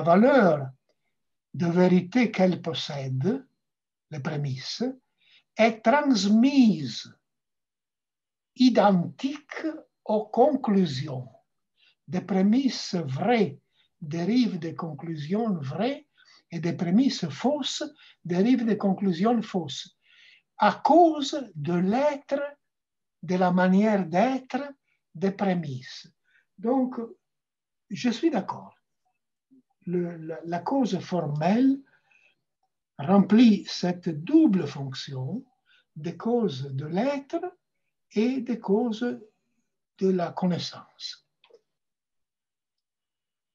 valeur de vérité qu'elles possèdent, les prémices, est transmise, identique aux conclusions. Des prémices vraies dérivent des conclusions vraies et des prémices fausses dérivent des conclusions fausses à cause de l'être, de la manière d'être des prémices. Donc, je suis d'accord. La cause formelle remplit cette double fonction des causes de l'être et des causes de la connaissance.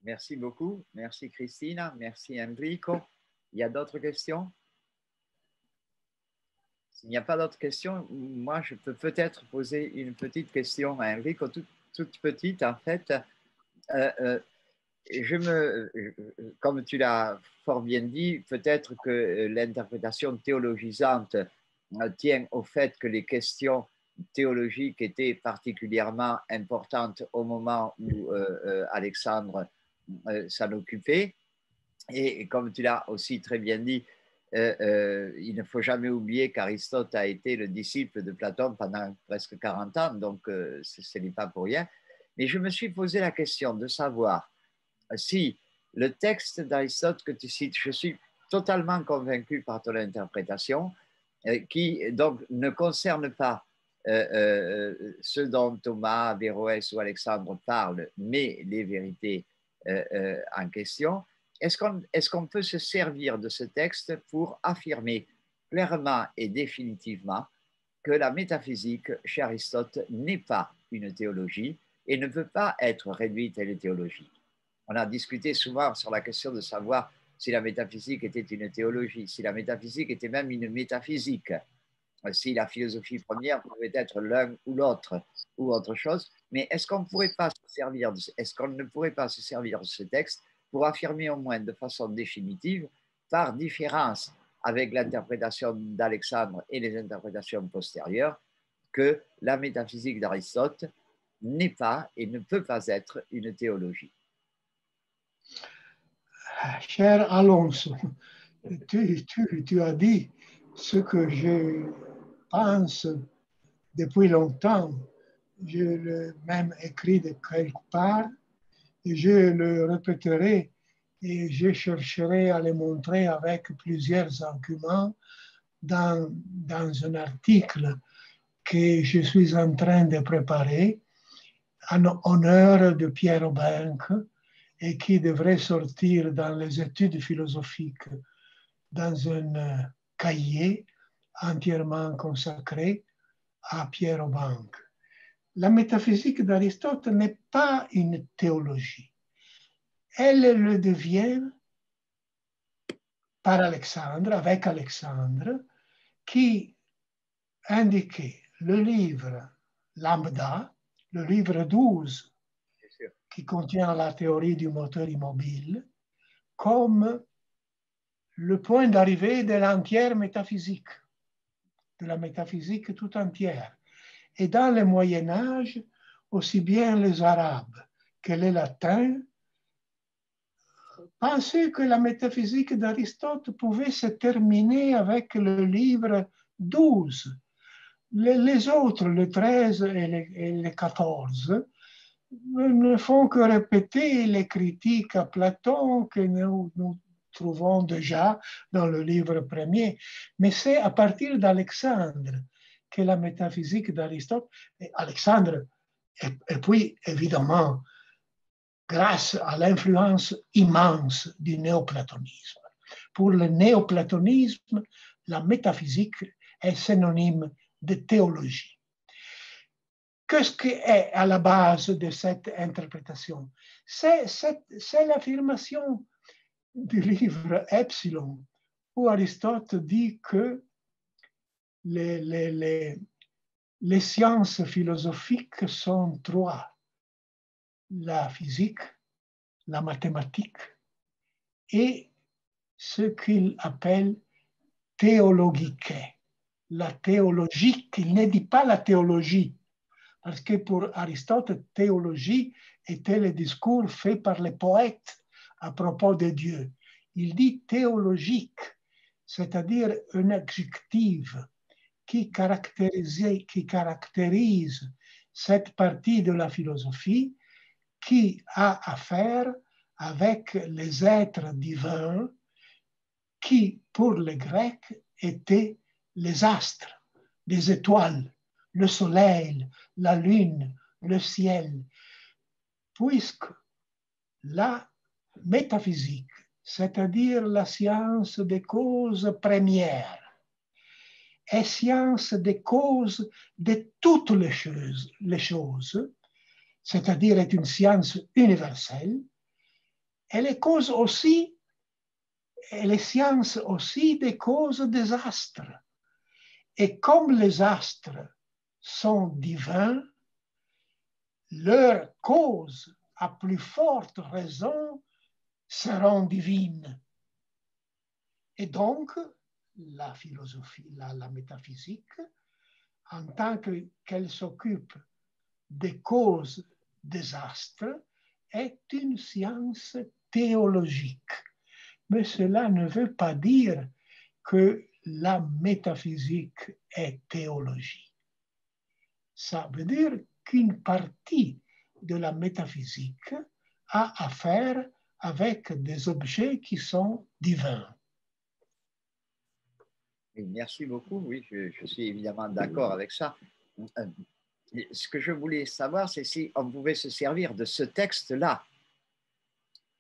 Merci beaucoup. Merci Cristina. Merci Enrico. Il y a d'autres questions? S'il n'y a pas d'autres questions, moi je peux peut-être poser une petite question à Enrico, toute petite en fait. Comme tu l'as fort bien dit, peut-être que l'interprétation théologisante tient au fait que les questions théologiques étaient particulièrement importantes au moment où Alexandre s'en occupait. Et comme tu l'as aussi très bien dit, il ne faut jamais oublier qu'Aristote a été le disciple de Platon pendant presque 40 ans, donc ce n'est pas pour rien. Mais je me suis posé la question de savoir si le texte d'Aristote que tu cites, je suis totalement convaincu par ton interprétation, qui donc ne concerne pas ce dont Thomas, Averroès ou Alexandre parlent, mais les vérités en question. Est-ce qu'on peut se servir de ce texte pour affirmer clairement et définitivement que la métaphysique, chez Aristote, n'est pas une théologie et ne peut pas être réduite à une théologie. On a discuté souvent sur la question de savoir si la métaphysique était une théologie, si la métaphysique était même une métaphysique, si la philosophie première pouvait être l'un ou l'autre ou autre chose. Mais est-ce qu'on ne pourrait pas se servir est-ce qu'on ne pourrait pas se servir de ce texte pour affirmer au moins de façon définitive, par différence avec l'interprétation d'Alexandre et les interprétations postérieures, que la métaphysique d'Aristote n'est pas et ne peut pas être une théologie? Cher Alonso, tu as dit ce que je pense depuis longtemps. Je l'ai même écrit de quelque part et je le répéterai et je chercherai à le montrer avec plusieurs arguments dans un article que je suis en train de préparer en honneur de Pierre Aubenque et qui devrait sortir dans les études philosophiques dans un cahier entièrement consacré à Pierre Aubenque. La métaphysique d'Aristote n'est pas une théologie. Elle le devient par Alexandre, avec Alexandre, qui indiquait le livre Lambda, le livre 12, qui contient la théorie du moteur immobile, comme le point d'arrivée de l'entière métaphysique, de la métaphysique tout entière. Et dans le Moyen-Âge, aussi bien les Arabes que les Latins pensaient que la métaphysique d'Aristote pouvait se terminer avec le livre 12. Les autres, le 13 et le 14, ne font que répéter les critiques à Platon que nous trouvons déjà dans le livre premier. Mais c'est à partir d'Alexandre que la métaphysique d'Aristote, Alexandre, et puis évidemment, grâce à l'influence immense du néoplatonisme. Pour le néoplatonisme, la métaphysique est synonyme de théologie. Qu'est-ce qui est à la base de cette interprétation? C'est l'affirmation du livre Epsilon, où Aristote dit que les sciences philosophiques sont trois: la physique, la mathématique et ce qu'il appelle théologique. La théologie, il ne dit pas la théologie, parce que pour Aristote, théologie était le discours fait par les poètes à propos de Dieu. Il dit théologique, c'est-à-dire un adjectif qui caractérise cette partie de la philosophie qui a affaire avec les êtres divins qui, pour les Grecs, étaient les astres, les étoiles, le soleil, la lune, le ciel, puisque la métaphysique, c'est-à-dire la science des causes premières, est science des causes de toutes les choses, c'est-à-dire est une science universelle. Elle est cause aussi, elle est science aussi des causes des astres. Et comme les astres sont divins, leurs causes, à plus forte raison, seront divines. Et donc, la philosophie, la métaphysique, en tant qu'elle s'occupe des causes des astres, est une science théologique. Mais cela ne veut pas dire que la métaphysique est théologie. Ça veut dire qu'une partie de la métaphysique a affaire avec des objets qui sont divins. Merci beaucoup. Oui, je suis évidemment d'accord avec ça. Ce que je voulais savoir, c'est si on pouvait se servir de ce texte-là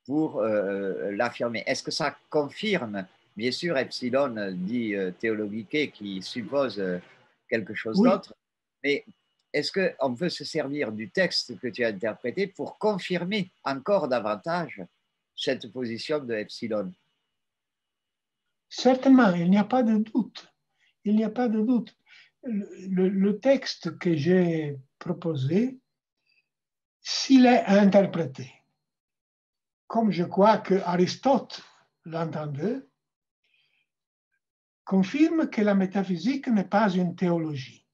pour l'affirmer. Est-ce que ça confirme, bien sûr, Epsilon dit théologique, qui suppose quelque chose Oui. d'autre. Mais est-ce qu'on peut se servir du texte que tu as interprété pour confirmer encore davantage cette position de Epsilon? Certainement, il n'y a pas de doute. Il n'y a pas de doute. Le texte que j'ai proposé, s'il est interprété, comme je crois que Aristote l'entendait, confirme que la métaphysique n'est pas une théologie.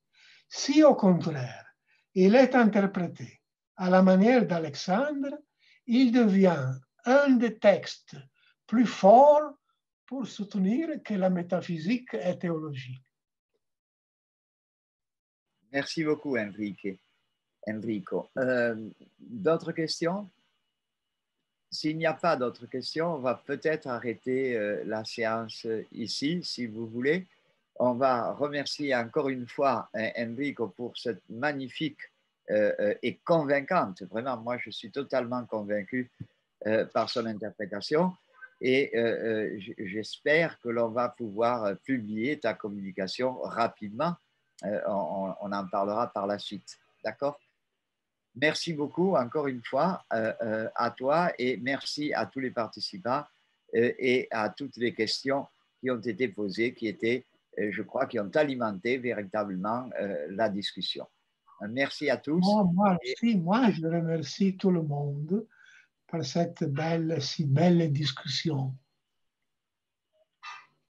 Si au contraire, il est interprété à la manière d'Alexandre, il devient un des textes plus forts pour soutenir que la métaphysique est théologie. Merci beaucoup, Enrico. D'autres questions? S'il n'y a pas d'autres questions, on va peut-être arrêter la séance ici, si vous voulez. On va remercier encore une fois Enrico pour cette magnifique et convaincante, vraiment, moi je suis totalement convaincu par son interprétation et j'espère que l'on va pouvoir publier ta communication rapidement. On en parlera par la suite. D'accord? Merci beaucoup encore une fois à toi et merci à tous les participants et à toutes les questions qui ont été posées, qui étaient, je crois, qui ont alimenté véritablement la discussion. Merci à tous. Moi, je remercie tout le monde pour cette si belle discussion.